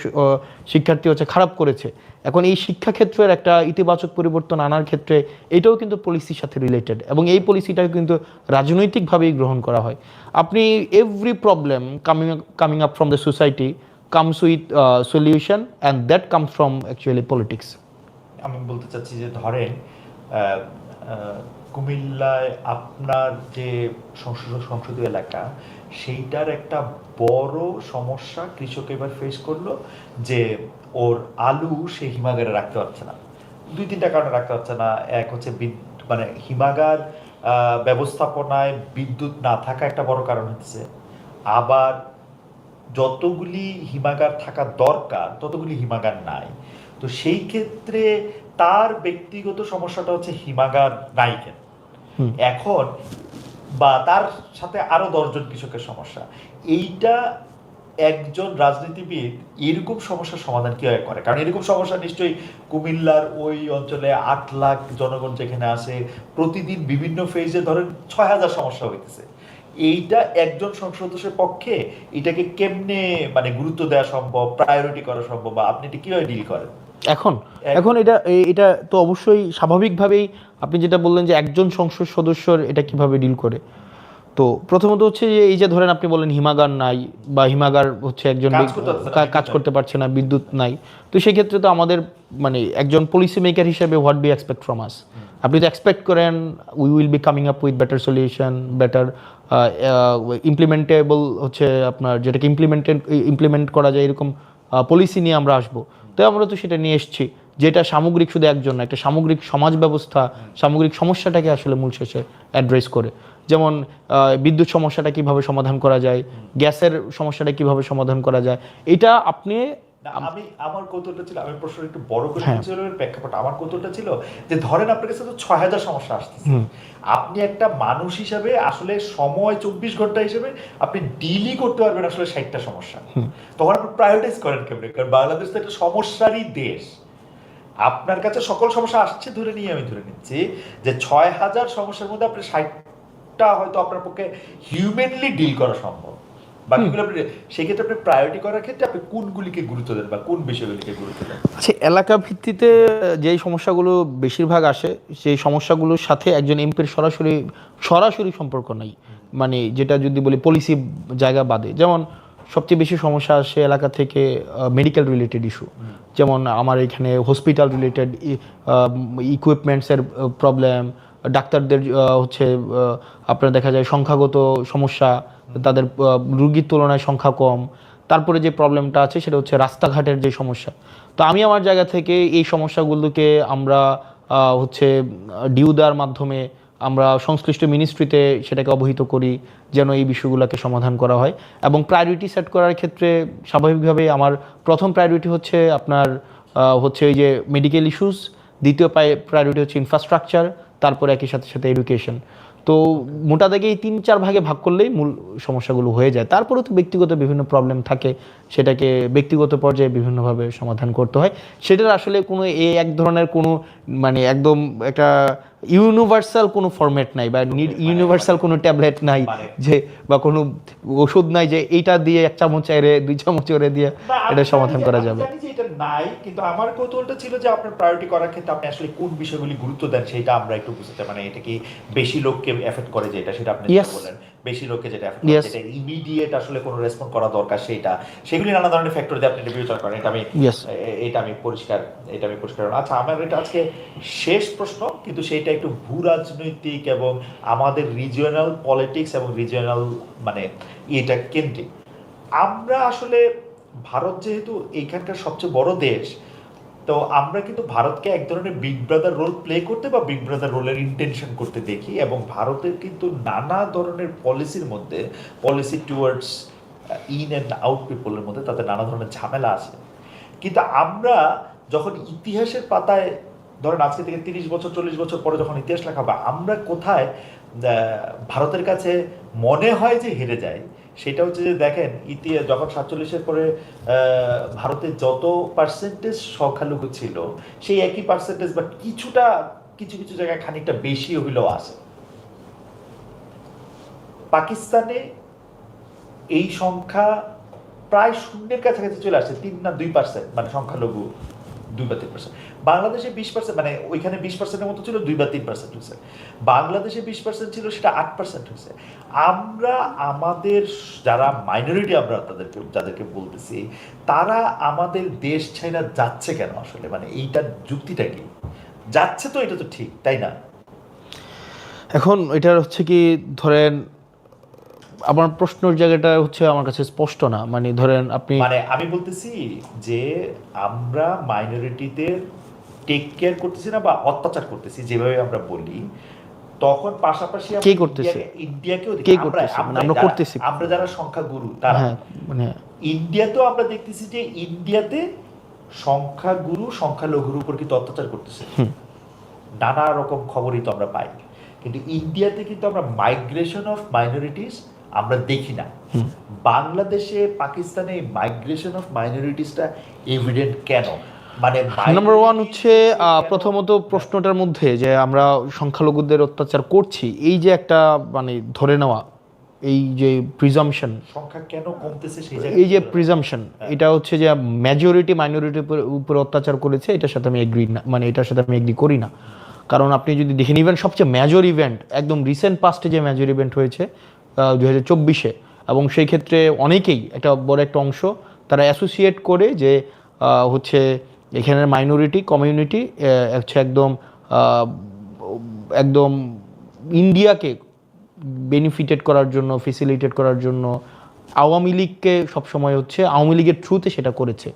শিক্ষার্থী হচ্ছে খারাপ করেছে। এখন এই শিক্ষাক্ষেত্রের একটা ইতিবাচক পরিবর্তন আনার ক্ষেত্রে এটাও কিন্তু পলিসির সাথে রিলেটেড, এবং এই পলিসিটাও কিন্তু রাজনৈতিকভাবেই গ্রহণ করা হয়। আপনি every problem coming up from the society comes with solution, and that comes from actually politics. আমি বলতে চাচ্ছি যে ধরেন কুমিল্লায় আপনার যে সংসদীয় এলাকা, সেইটার একটা বড় সমস্যা কৃষক এবার ফেস করলো যে ওর আলু সে হিমাগারে রাখতে পারছে না। 2-3টা কারণে রাখতে পারছে না। এক হচ্ছে মানে হিমাগার ব্যবস্থাপনায় বিদ্যুৎ না থাকা একটা বড় কারণ হচ্ছে, আবার যতগুলি হিমাগার থাকা দরকার ততগুলি হিমাগার নাই। তো সেই ক্ষেত্রে তার ব্যক্তিগত সমস্যাটা হচ্ছে হিমাগার নাই কেন, এখন বা তার সাথে আরো 10জন কৃষকের সমস্যা। এইটা একজন রাজনীতিবিদ এরকম সমস্যার সমাধান কিভাবে করে? কারণ এরকম সমস্যা নিশ্চয়ই কুমিল্লার ওই অঞ্চলে 8 লাখ জনগণ যেখানে আসে, প্রতিদিন বিভিন্ন ফেজে ধরেন 6000 সমস্যা হইতেছে। এইটা একজন সংসদ সদস্যের পক্ষে এটাকে কেমনে মানে গুরুত্ব দেওয়া সম্ভব, প্রায়োরিটি করা সম্ভব, বা আপনি এটা কিভাবে ডিল করেন? এখন এটা তো অবশ্যই স্বাভাবিকভাবেই আপনি যেটা বললেন যে একজন সংসদ সদস্যর এটা কিভাবে ডিল করে। তো প্রথমত হচ্ছে যে এই যে ধরেন আপনি বললেন হিমাগার নাই, বা হিমাগার হচ্ছে একজন কাজ করতে পারছে না, বিদ্যুৎ নাই। তো সেই ক্ষেত্রে তো আমাদের মানে একজন পলিসি মেকার হিসেবে what we expect from us, আপনি তো এক্সপেক্ট করেন we will be coming up with better solution, better implementable হচ্ছে আপনার যেটাকে ইমপ্লিমেন্ট করা যায় এরকম পলিসি নিয়ে আমরা আসবো। তো আমরা তো সেটা নিয়ে এসেছি, যেটা সামগ্রিক, শুধু একজন না, একটা সামগ্রিক সমাজ ব্যবস্থা সামগ্রিক সমস্যাটাকে আসলে মূল শেষে অ্যাড্রেস করে। যেমন বিদ্যুৎ সমস্যাটা কিভাবে সমাধান করা যায়, গ্যাসের সমস্যাটা কিভাবে সমাধান করা যায়, এটা আপনি আমার কৌতুকটা ছিল, আমি প্রশ্ন একটু বড় করে প্রেক্ষাপট, আমার কৌতুকটা ছিল যে ধরেন আপনার কাছে তো 6000 সমস্যা আসতেছে, আপনি একটা মানুষ হিসাবে আসলে সময় 24 ঘন্টা হিসেবে আপনি ডিলই করতে পারবেন আসলে 60টা সমস্যা, তখন আপনি প্রায়োরিটাইজ করেন কেমনে? কারণ বাংলাদেশ তো একটা সমস্যারই দেশ। আপনার কাছে সকল সমস্যা আসছে ধরে নিয়ে আমি ধরে নিচ্ছি যে 6000 সমস্যার মধ্যে আপনি 60 সবটা হয়তো আপনার পক্ষে হিউম্যানলি ডিল করা সম্ভব, বাকিগুলো আপনি সেক্ষেত্রে আপনি প্রায়োরিটি করার ক্ষেত্রে আপনি কোনগুলিকে গুরুত্ব দেন বা কোন বিষয়গুলিকে গুরুত্ব দেন? আচ্ছা, এলাকা ভিত্তিতে যেই সমস্যাগুলো বেশিরভাগ আসে সেই সমস্যাগুলোর সাথে একজন এমপির সরাসরি সম্পর্ক নাই, মানে যেটা যদি বলি পলিসি জায়গা বাদে, যেমন সবচেয়ে বেশি সমস্যা আসে এলাকা থেকে মেডিকেল রিলেটেড ইস্যু, যেমন আমার এখানে হসপিটাল রিলেটেড ইকুইপমেন্টসের প্রবলেম, ডাক্তারদের হচ্ছে আপনার দেখা যায় সংখ্যাগত সমস্যা, তাদের রুগীর তুলনায় সংখ্যা কম। তারপরে যে প্রবলেমটা আছে সেটা হচ্ছে রাস্তাঘাটের যে সমস্যা। তো আমি আমার জায়গা থেকে এই সমস্যাগুলোকে আমরা হচ্ছে ডিউ দেওয়ার মাধ্যমে আমরা সংশ্লিষ্ট মিনিস্ট্রিতে সেটাকে অবহিত করি যেন এই বিষয়গুলোকে সমাধান করা হয়। এবং প্রায়োরিটি সেট করার ক্ষেত্রে স্বাভাবিকভাবেই আমার প্রথম প্রায়োরিটি হচ্ছে আপনার হচ্ছে এই যে মেডিকেল ইস্যুস, দ্বিতীয় প্রায়োরিটি হচ্ছে ইনফ্রাস্ট্রাকচার, তারপরে একই সাথে সাথে এডুকেশন। তো মোটা দাগে এই 3-4 ভাগে ভাগ করলেই মূল সমস্যাগুলো হয়ে যায়। তারপরে তো ব্যক্তিগত বিভিন্ন প্রবলেম থাকে, সেটাকে ব্যক্তিগত পর্যায়ে বিভিন্নভাবে সমাধান করতে হয়। সেটার আসলে কোনো এক ধরনের কোনো মানে একদম একটা ইউনিভার্সাল কোনো ফরম্যাট নাই বা ইউনিভার্সাল কোনো ট্যাবলেট নাই যে বা কোনো ওষুধ নাই যে এইটা দিয়ে 1 চামচ এরে 2 চামচ করে দিয়ে এটা সমাধান করা যাবে। আমি জানি যে এটা নাই, কিন্তু আমার কৌতূহলটা ছিল যে আপনার প্রায়োরিটি করার ক্ষেত্রে আপনি আসলে কোন বিষয়গুলি গুরুত্ব দেন সেটা আমরা একটু বুঝতে, মানে এটা কি বেশি লোককে এফেক্ট করে যেটা, সেটা আপনি বললেন বেশি লোককে যেটা এফেক্ট করে যেটা ইমিডিয়েট আসলে কোনো রেসপন্ড করা দরকার সেটা, সেগুলি নানা ধরনের ফ্যাক্টর দিয়ে আপনি এটা বিবেচনা করেন। এটা আমি পরিষ্কার আচ্ছা, আমার এটা আজকে শেষ প্রশ্ন, কিন্তু সেটা একটু ভূ রাজনৈতিক এবং আমাদের রিজিওনাল পলিটিক্স এবং রিজিওনাল মানে এটা কেন্দ্রিক। আমরা আসলে ভারত যেহেতু এইখানকার সবচেয়ে বড় দেশ, তো আমরা কিন্তু ভারতকে এক ধরনের বিগ ব্রাদার রোল প্লে করতে বা বিগ ব্রাদার রোলের ইন্টেনশন করতে দেখি, এবং ভারতের কিন্তু নানা ধরনের পলিসির মধ্যে, policy towards in and out পিপলের মধ্যে তাদের নানা ধরনের ঝামেলা আছে। কিন্তু আমরা যখন ইতিহাসের পাতায় ধরেন আজকে থেকে 30 বছর 40 বছর পরে যখন ইতিহাস লেখা হবে, আমরা কোথায় ভারতের কাছে মনে হয় যে হেরে যায়, সেটা হচ্ছে যে দেখেন ইতিহাস যখন 47-এর পরে ভারতের যত পার্সেন্টেজ সংখ্যালঘু ছিল সেই একই পার্সেন্টেজ বা কিছুটা কিছু কিছু জায়গায় খানিকটা বেশি হইলেও আছে। পাকিস্তানে এই সংখ্যা প্রায় শূন্যের কাছাকাছি চলে আসছে, 3 না 2%, মানে সংখ্যালঘু 2 বা 3%। বাংলাদেশে 20%, মানে ওইখানে 20%-এর মতো ছিল, 2 বা 3% হয়েছে। বাংলাদেশে 20% ছিল, সেটা 8% হয়েছে। আমরা আমাদের যারা মাইনরিটি, আমরা যাদেরকে বলতেছি, তারা আমাদের দেশ ছাইরা যাচ্ছে কেন আসলে, মানে এইটার যুক্তিটা কি? যাচ্ছে তো, এটা তো ঠিক, তাই না? এখন এটার হচ্ছে কি, ধরেন আমার প্রশ্নের জায়গাটা হচ্ছে আমার কাছে স্পষ্ট না, মানে ধরেন আপনি, মানে আমি বলতেছি যে আমরা মাইনরিটিদের টেক কেয়ার করতেছি না বা অত্যাচার করতেছি যেভাবে আমরা বলি, তখন পাশাপাশি কে করতেছে? ইন্ডিয়াকেও কে করতেছে? মানে আমরা করতেছি, আমরা যারা সংখ্যাগুরু তারা, হ্যাঁ, মানে ইন্ডিয়াতেও আমরা দেখতেছি যে ইন্ডিয়াতে সংখ্যাগুরু সংখ্যালঘুর উপর কিন্তু অত্যাচার করতেছে, নানা রকম খবরই তো আমরা পাই। কিন্তু ইন্ডিয়াতে কিন্তু আমরা মাইগ্রেশন অফ মাইনরিটিস আমরা দেখি না। বাংলাদেশে, পাকিস্তানে মাইগ্রেশন অফ মাইনরিটিসটা এভিডেন্ট কেন? মানে নাম্বার 1 হচ্ছে প্রথমত প্রশ্নটার মধ্যে যে আমরা সংখ্যালঘুদের অত্যাচার করছি, এই যে একটা মানে ধরে নেওয়া, এই যে প্রিজাম্পশন, সংখ্যা কেন কমতেছে সেই এই যে প্রিজাম্পশন, এটা হচ্ছে যে মেজরিটি মাইনরিটির উপর অত্যাচার করেছে, এটার সাথে আমি এগ্রি না, মানে এটার সাথে আমি এগ্রি করি না। কারণ আপনি যদি দেখেন ইভেন সবচেয়ে মেজর ইভেন্ট একদম রিসেন্ট পাস্টে যে মেজর ইভেন্ট হয়েছে 2024-এ, এবং সেই ক্ষেত্রে অনেকেই একটা বড় একটা অংশ তারা অ্যাসোসিয়েট করে যে হচ্ছে এখানের মাইনরিটি কমিউনিটি হচ্ছে একদম ইন্ডিয়াকে বেনিফিটেড করার জন্য, ফেসিলিটেট করার জন্য আওয়ামী লীগকে সবসময় হচ্ছে আওয়ামী লীগের থ্রুতে সেটা করেছে।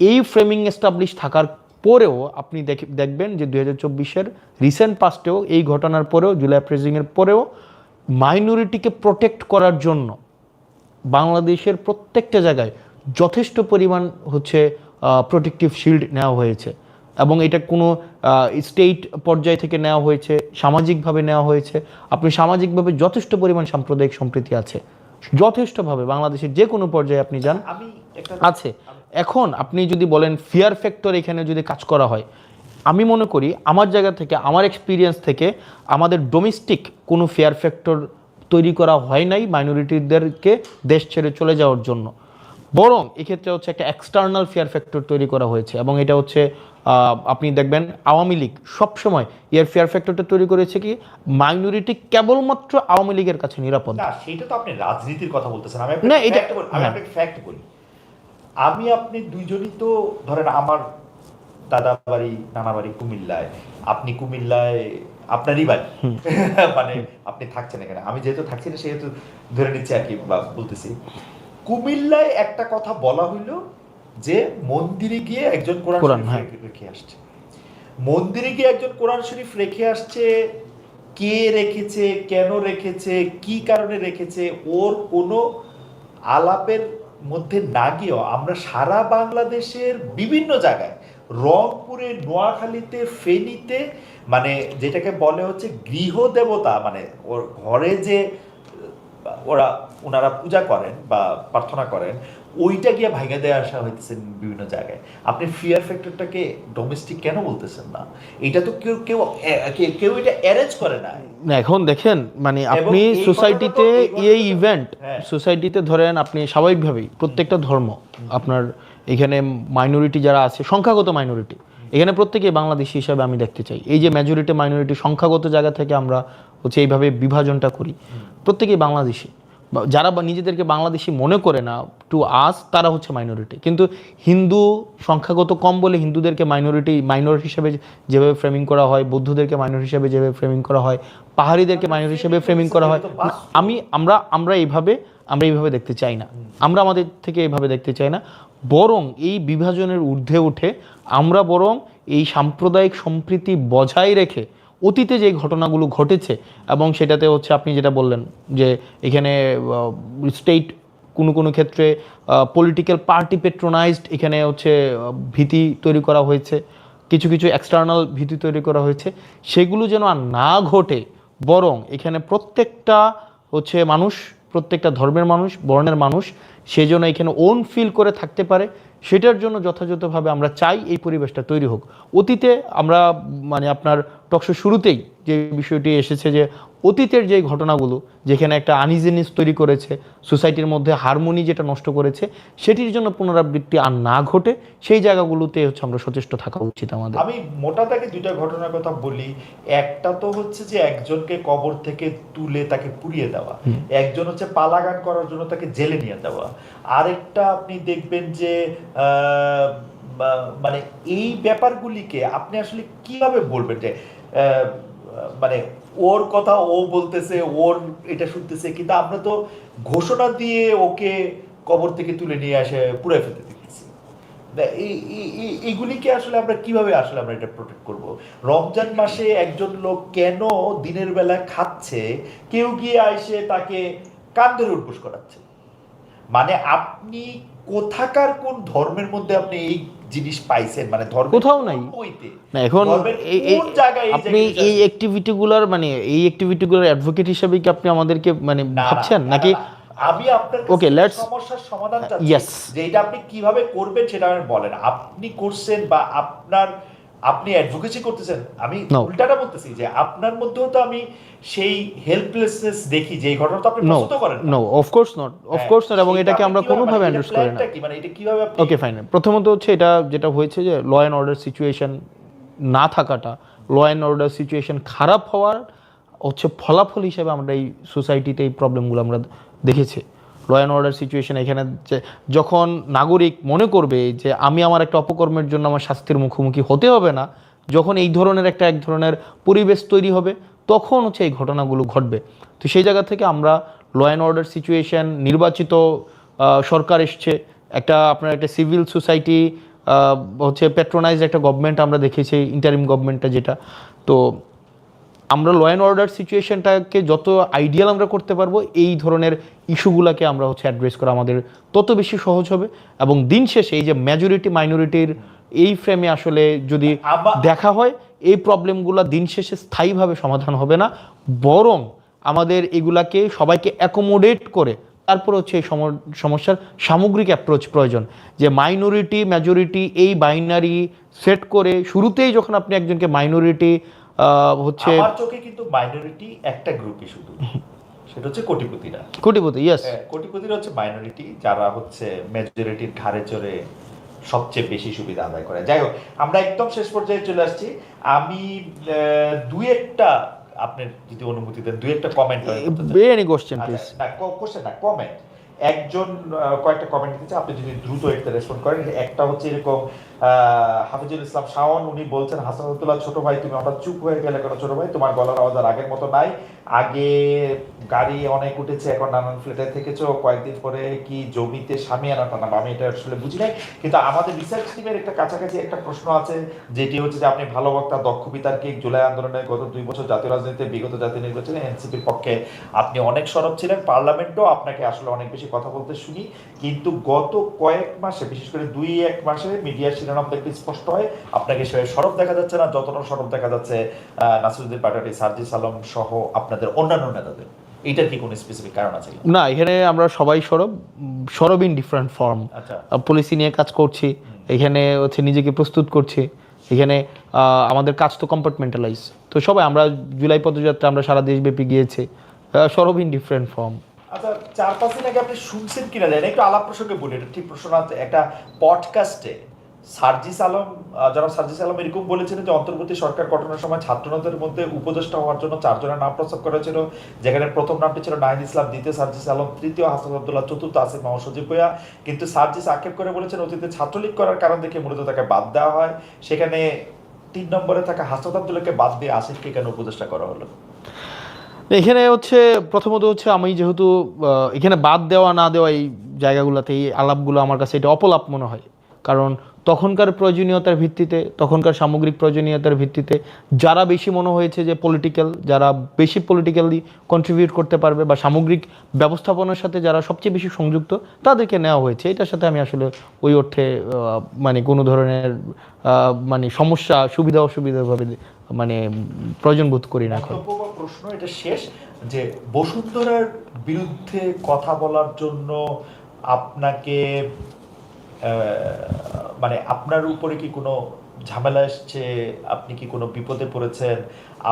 এই ফ্রেমিং এস্টাবলিশ থাকার পরেও আপনি দেখবেন যে 2024-এর রিসেন্ট পাস্টেও এই ঘটনার পরেও, জুলাই আপরাইজিংয়ের পরেও মাইনরিটিকে প্রোটেক্ট করার জন্য বাংলাদেশের প্রত্যেকটা জায়গায় যথেষ্ট পরিমাণ হচ্ছে প্রোটেক্টিভ শিল্ড নেওয়া হয়েছে, এবং এটা কোনো স্টেট পর্যায় থেকে নেওয়া হয়েছে, সামাজিকভাবে নেওয়া হয়েছে। আপনি সামাজিকভাবে যথেষ্ট পরিমাণ সাম্প্রদায়িক সম্প্রীতি আছে, যথেষ্টভাবে বাংলাদেশের যে কোনো পর্যায়ে আপনি যান আছে। এখন আপনি যদি বলেন ফিয়ার ফ্যাক্টর এখানে যদি কাজ করা হয়, আমি মনে করি আমার জায়গা থেকে, আমার এক্সপিরিয়েন্স থেকে, আমাদের ডোমেস্টিক কোনো ফেয়ার ফ্যাক্টর তৈরি করা হয় নাই মাইনরিটিদেরকে দেশ ছেড়ে চলে যাওয়ার জন্য। বরং এক্ষেত্রে হচ্ছে একটা এক্সটার্নাল ফেয়ার ফ্যাক্টর তৈরি করা হয়েছে, এবং এটা হচ্ছে আপনি দেখবেন আওয়ামী লীগ সবসময় এর ফেয়ার ফ্যাক্টরটা তৈরি করেছে কি মাইনরিটি কেবলমাত্র আওয়ামী লীগের কাছে নিরাপদ। না, সেটা তো আপনি রাজনীতির কথা বলতেছেন। আমি না, এটা আপনাকে ফ্যাক্ট বলি। আমি আপনি দুইজনই তো ধরেন আমার দাদা বাড়ি নানা বাড়ি কুমিল্লায়, আপনি কুমিল্লায় আপনারই বাড়ি, মানে আপনি থাকছেন এখানে, আমি যেহেতু থাকছি না সেহেতু ধরে নিচ্ছি আর কি, বা বলতেছি কুমিল্লায় একটা কথা বলা হইলো যে মন্দিরে গিয়ে একজন কোরআন শরীফ রেখে আসছে। মন্দিরে গিয়ে একজন কোরআন শরীফ রেখে আসছে, কে রেখেছে, কেন রেখেছে, কি কারণে রেখেছে, ওর কোনো আলাপের মধ্যে না গিয়েও আমরা সারা বাংলাদেশের বিভিন্ন জায়গায়, রংপুরে, নোয়াখালীতে, ফেনীতে, মানে যেটাকে বলে হচ্ছে গৃহদেবতা, মানে ওর ঘরে যে ওনারা পূজা করেন বা প্রার্থনা করেন, ওইটা গিয়ে ভাঙে দেওয়া আসা হইতেছে বিভিন্ন জায়গায়। আপনি ফিয়ার ফ্যাক্টরটাকে ডোমেস্টিক কেন বলতেছেন না? এটা তো কেউ কেউ কেউ এটা অ্যারেঞ্জ করে না। এখন দেখেন, মানে আপনি সোসাইটিতে এই ইভেন্ট, সোসাইটিতে ধরেন আপনি স্বাভাবিকভাবেই প্রত্যেকটা ধর্ম, আপনার এখানে মাইনরিটি যারা আছে, সংখ্যাগত মাইনরিটি, এখানে প্রত্যেকেই বাংলাদেশি হিসাবে আমি দেখতে চাই। এই যে মেজরিটি মাইনরিটি সংখ্যাগত জায়গা থেকে আমরা হচ্ছে এইভাবে বিভাজনটা করি, প্রত্যেকেই বাংলাদেশি। যারা নিজেদেরকে বাংলাদেশি মনে করে না টু আস, তারা হচ্ছে মাইনরিটি। কিন্তু হিন্দু সংখ্যাগত কম বলে হিন্দুদেরকে মাইনর হিসেবে যেভাবে ফ্রেমিং করা হয়, বৌদ্ধদেরকে মাইনর হিসেবে যেভাবে ফ্রেমিং করা হয়, পাহাড়িদেরকে মাইনর হিসেবে ফ্রেমিং করা হয়, আমরা এইভাবে দেখতে চাই না। আমরা আমাদের থেকে এইভাবে দেখতে চাই না, বরং এই বিভাজনের ঊর্ধ্বে উঠে আমরা বরং এই সাম্প্রদায়িক সম্প্রীতি বজায় রেখে অতীতে যে ঘটনাগুলো ঘটেছে, এবং সেটাতে হচ্ছে আপনি যেটা বললেন যে এখানে স্টেট কোনো ক্ষেত্রে পলিটিক্যাল পার্টি পেট্রোনাইজড, এখানে হচ্ছে ভীতি তৈরি করা হয়েছে, কিছু এক্সটার্নাল ভীতি তৈরি করা হয়েছে, সেগুলো যেন আর না ঘটে, বরং এখানে প্রত্যেকটা হচ্ছে মানুষ, প্রত্যেকটা ধর্মের মানুষ, বর্ণের মানুষ, সেজন্য এখানে ওন ফিল করে থাকতে পারে, সেটার জন্য যথাযথভাবে আমরা চাই এই পরিবেশটা তৈরি হোক। অতীতে আমরা মানে আপনার টকশো শুরুতেই যে বিষয়টি এসেছে যে অতীতের যে ঘটনাগুলো যেখানে একটা আনইজিনেস তৈরি করেছে, সোসাইটির মধ্যে হারমোনি যেটা নষ্ট করেছে, সেটির জন্য পুনরাবৃত্তি আর না ঘটে সেই জায়গাগুলোতে হচ্ছে আমরা সচেষ্ট থাকা উচিত আমাদের। আমি মোটা দাগে দুইটা ঘটনার কথা বলি। একটা তো হচ্ছে যে একজনকে কবর থেকে তুলে তাকে পুড়িয়ে দেওয়া, একজন হচ্ছে পালাগান করার জন্য তাকে জেলে নিয়ে দেওয়া, আরেকটা আপনি দেখবেন যে মানে এই ব্যাপারগুলিকে আপনি আসলে কিভাবে বলবেন যে মানে ওর কথা ও বলতেছে, ওর এটা শুনতেছে, কিন্তু আমরা তো ঘোষণা দিয়ে ওকে কবর থেকে তুলে নিয়ে আসে পুড়ে ফেলতে দেখতেছি। এইগুলিকে আসলে আমরা কিভাবে আসলে আমরা এটা প্রোটেক্ট করব? রমজান মাসে একজন লোক কেন দিনের বেলা খাচ্ছে, কেউ গিয়ে আইসে তাকে কান ধরে উঠবোস করাচ্ছে? মানে আপনি কোথাকার কোন ধর্মের মধ্যে আপনি এই জিনিস পাইছেন? মানে ধর্ম কোথাও নাই না। এখন আপনি এই অ্যাক্টিভিটিগুলোর মানে এই অ্যাক্টিভিটিগুলোর অ্যাডভোকেট হিসেবে কি আপনি আমাদেরকে মানে ভাবছেন নাকি? আমি আপনার কাছে সমস্যার সমাধান চাচ্ছি যে এটা আপনি কিভাবে করবেন সেটা আমি বলেন। আপনি করছেন বা আপনি অ্যাডভোকেসি করতেছেন, আমি উল্টাটা বলতেছি যে আপনার মধ্যেও তো আমি সেই হেল্পলেসনেস দেখি যে এই ঘটনা তো আপনি পছন্দ করেন না। নো, অফ কোর্স নট, এবং এটাকে আমরা কোনোভাবে এন্ডোর্স করি না। মানে এটা কিভাবে আপনি ওকে ফাইন। প্রথমত হচ্ছে এটা যেটা হয়েছে যে ল অ্যান্ড অর্ডার সিচুয়েশন না থাকাটা, ল অ্যান্ড অর্ডার সিচুয়েশন খারাপ হওয়ার হচ্ছে ফলাফল হিসেবে আমরা এই সোসাইটিতে এই প্রবলেমগুলো আমরা দেখেছি। ল অ্যান্ড অর্ডার সিচুয়েশন এখানে যখন নাগরিক মনে করবে যে আমি আমার একটা অপকর্মের জন্য আমার শাস্তির মুখোমুখি হতে হবে না, যখন এই ধরনের এক ধরনের পরিবেশ তৈরি হবে, তখন হচ্ছে এই ঘটনাগুলো ঘটবে। তো সেই জায়গা থেকে আমরা ল অ্যান্ড অর্ডার সিচুয়েশন, নির্বাচিত সরকার এসছে, আপনার একটা সিভিল সোসাইটি হচ্ছে প্যাট্রোনাইজ একটা গভর্নমেন্ট আমরা দেখেছি, ইন্টারিম গভর্নমেন্টটা যেটা। তো আমরা ল অ্যান্ড অর্ডার সিচুয়েশনটাকে যত আইডিয়াল আমরা করতে পারবো, এই ধরনের ইস্যুগুলোকে আমরা হচ্ছে অ্যাড্রেস করা আমাদের তত বেশি সহজ হবে। এবং দিন শেষে এই যে মেজরিটি মাইনরিটির এই ফ্রেমে আসলে যদি দেখা হয়, এই প্রবলেমগুলো দিন শেষে স্থায়ীভাবে সমাধান হবে না, বরং আমাদের এগুলাকে সবাইকে অ্যাকোমোডেট করে তারপর হচ্ছে এই সমস্যার সামগ্রিক অ্যাপ্রোচ প্রয়োজন, যে মাইনরিটি মেজরিটি এই বাইনারি সেট করে শুরুতেই যখন আপনি একজনকে মাইনরিটি হচ্ছে, আমার চোখে কিন্তু মাইনরিটি একটা গ্রুপই শুধু, সেটা হচ্ছে কোটিপতিরা। কোটিপতি, ইয়েস, কোটিপতিরা হচ্ছে মাইনরিটি, যারা হচ্ছে মেজরিটির ঘাড়ে চড়ে সবচেয়ে বেশি সুবিধা আদায় করে। যাই হোক, আমরা একদম শেষ পর্যায়ে চলে আসছি। আমি দুই একটা, আপনার যদি অনুমতি দেন, দুই একটা কমেন্ট এনি কোশ্চেন প্লিজ। না কোশ্চেন না, কমেন্ট। একজন কয়েকটা কমেন্ট দিচ্ছে, আপনি যদি দ্রুত একটা রেসপন্ড করেন। একটা হচ্ছে এরকম, হাফিজুল ইসলাম শাওন, উনি বলছেন, হাসানুল্লাহ ছোট ভাই তুমি হঠাৎ চুপ হয়ে গেলে কেন ছোট ভাই, তোমার গলার আওয়াজ আর আগের মতো নাই, আগে গাড়ি অনেক উঠেছে, এখন নানান ফ্ল্যাটে থেকেছো, কয়েকদিন পরে কি জমিতে সামিয়ানা টানাবো, আমি এটা আসলে বুঝি নাই। কিন্তু আমাদের রিসার্চ টিমের একটা কাছাকাছি একটা প্রশ্ন আছে, যেটি হচ্ছে যে আপনি ভালো বক্তা, দক্ষ বিতার্কিক, জুলাই আন্দোলনে গত 2 বছর জাতীয় রাজনীতিতে, বিগত জাতীয় নির্বাচনে এনসিপির পক্ষে আপনি অনেক সরব ছিলেন, পার্লামেন্টও আপনাকে আসলে অনেক বেশি কথা বলতে শুনি, কিন্তু গত কয়েক মাসে, বিশেষ করে 2-1 মাসে মিডিয়ার শিরোনাম দেখতে স্পষ্ট হয় আপনাকে সে সরব দেখা যাচ্ছে না, যতটা সরব দেখা যাচ্ছে নাসিরুদ্দিন পাটোয়ারি, সার্জিস আলম সহ আপনাদের অন্যান্য নেতাদের। এটার কি কোনো স্পেসিফিক কারণ আছে? না, এখানে আমরা সবাই সরব ইন ডিফারেন্ট ফর্ম। আচ্ছা, পলিসি নিয়ে কাজ করছি, এখানে হচ্ছে নিজেকে প্রস্তুত করছি, এখানে আমাদের কাজ তো কম্পার্টমেন্টালাইজ, তো সবাই আমরা জুলাই পদযাত্রা আমরা সারা দেশব্যাপী গিয়েছি, সরব ইন ডিফারেন্ট ফর্ম। আচ্ছা, 4-5 দিন আগে আপনি শুনছেন কিনা জানেন, একটু আলাপ প্রসঙ্গে বলি, এটা ঠিক প্রশ্ন আছে। একটা পডকাস্টে সার্জিস আলম, জনাব সার্জিস আলম এরকম বলেছিলেন যে অন্তর্বর্তী সরকার গঠনের সময় ছাত্রনেতাদের মধ্যে উপদেষ্টা হওয়ার জন্য 4 জনের নাম প্রস্তাব করা হয়েছিল, যেখানে প্রথম নামটি ছিল নাহিদ ইসলাম, দ্বিতীয় সার্জিস আলম, তৃতীয় হাসান আব্দুল্লাহ, চতুর্থ আসিফ মাহমুদ সজীব ভুঁইয়া। কিন্তু সার্জিস আক্ষেপ করে বলেছেন অতীতে ছাত্রলীগ করার কারণ দেখে মূলত তাকে বাদ দেওয়া হয়, সেখানে 3 নম্বরে থাকা হাসান আব্দুল্লাহকে বাদ দিয়ে আসিফকে কেন উপদেষ্টা করা হলো? এখানে হচ্ছে প্রথমত হচ্ছে আমি যেহেতু এখানে বাদ দেওয়া না দেওয়া এই জায়গাগুলোতে এই আলাপগুলো আমার কাছে এটা অপলাপ মনে হয়, কারণ তখনকার প্রয়োজনীয়তার ভিত্তিতে, তখনকার সামগ্রিক প্রয়োজনীয়তার ভিত্তিতে যারা বেশি মনে হয়েছে যে পলিটিক্যাল, যারা বেশি পলিটিক্যালি কন্ট্রিবিউট করতে পারবে বা সামগ্রিক ব্যবস্থাপনার সাথে যারা সবচেয়ে বেশি সংযুক্ত, তাদেরকে নেওয়া হয়েছে। এটার সাথে আমি আসলে ওই অর্থে মানে কোনো ধরনের মানে সমস্যা, সুবিধা অসুবিধাভাবে মানে প্রয়োজন বোধ করি না এখন। প্রশ্ন এটা শেষ, যে বসুন্ধরার বিরুদ্ধে কথা বলার জন্য আপনাকে মানে আপনার উপরে কি কোনো ঝামেলা এসছে, আপনি কি কোনো বিপদে পড়েছেন,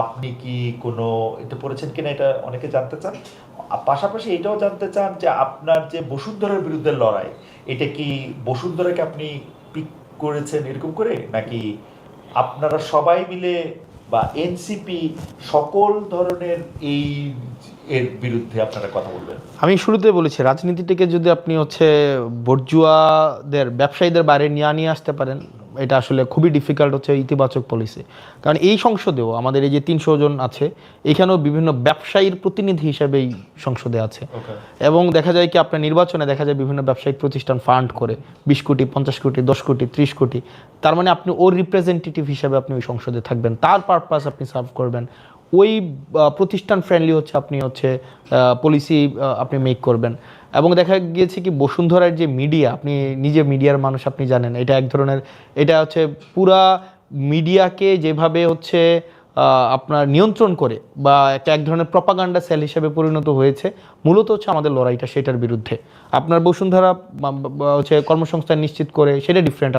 আপনি কি কোনো এটা পড়েছেন কিনা, এটা অনেকে জানতে চান। পাশাপাশি এটাও জানতে চান যে আপনার যে বসুন্ধরার বিরুদ্ধে লড়াই, এটা কি বসুন্ধরাকে আপনি পিক করেছেন এরকম করে, নাকি আপনারা সবাই মিলে বা এনসিপি সকল ধরনের এই এর বিরুদ্ধে আপনারা কথা বলবেন? আমি শুরুতে বলেছি, রাজনীতিটাকে যদি আপনি হচ্ছে বর্জুয়াদের, ব্যবসায়ীদের বাইরে নিয়ে আসতে পারেন, এটা আসলে খুবই ডিফিকাল্ট হচ্ছে ইতিবাচক পলিসি। কারণ এই সংসদেও আমাদের এই যে 300 জন আছে, এখানেও বিভিন্ন ব্যবসায়ীর প্রতিনিধি হিসেবে এই সংসদে আছে, এবং দেখা যায় কি আপনার নির্বাচনে দেখা যায় বিভিন্ন ব্যবসায়িক প্রতিষ্ঠান ফান্ড করে 20 কোটি, 50 কোটি, 10 কোটি, 30 কোটি। তার মানে আপনি ওর রিপ্রেজেন্টেটিভ হিসেবে আপনি ওই সংসদে থাকবেন, তার পারপাস আপনি সার্ভ করবেন, ওই প্রতিষ্ঠান ফ্রেন্ডলি হচ্ছে আপনি হচ্ছে পলিসি আপনি মেক করবেন। এবং দেখা গিয়েছে কি বসুন্ধরার যে মিডিয়া, আপনি নিজে মিডিয়ার মানুষ, আপনি জানেন এটা এক ধরনের, এটা হচ্ছে পুরা মিডিয়াকে যেভাবে হচ্ছে আপনার নিয়ন্ত্রণ করে বা এক ধরনের প্রপাগান্ডা সেল হিসেবে পরিণত হয়েছে, মূলত হচ্ছে আমাদের লড়াইটা সেটার বিরুদ্ধে। আপনার বসুন্ধরা হচ্ছে কর্মসংস্থান নিশ্চিত করে, সেটা ডিফারেন্ট।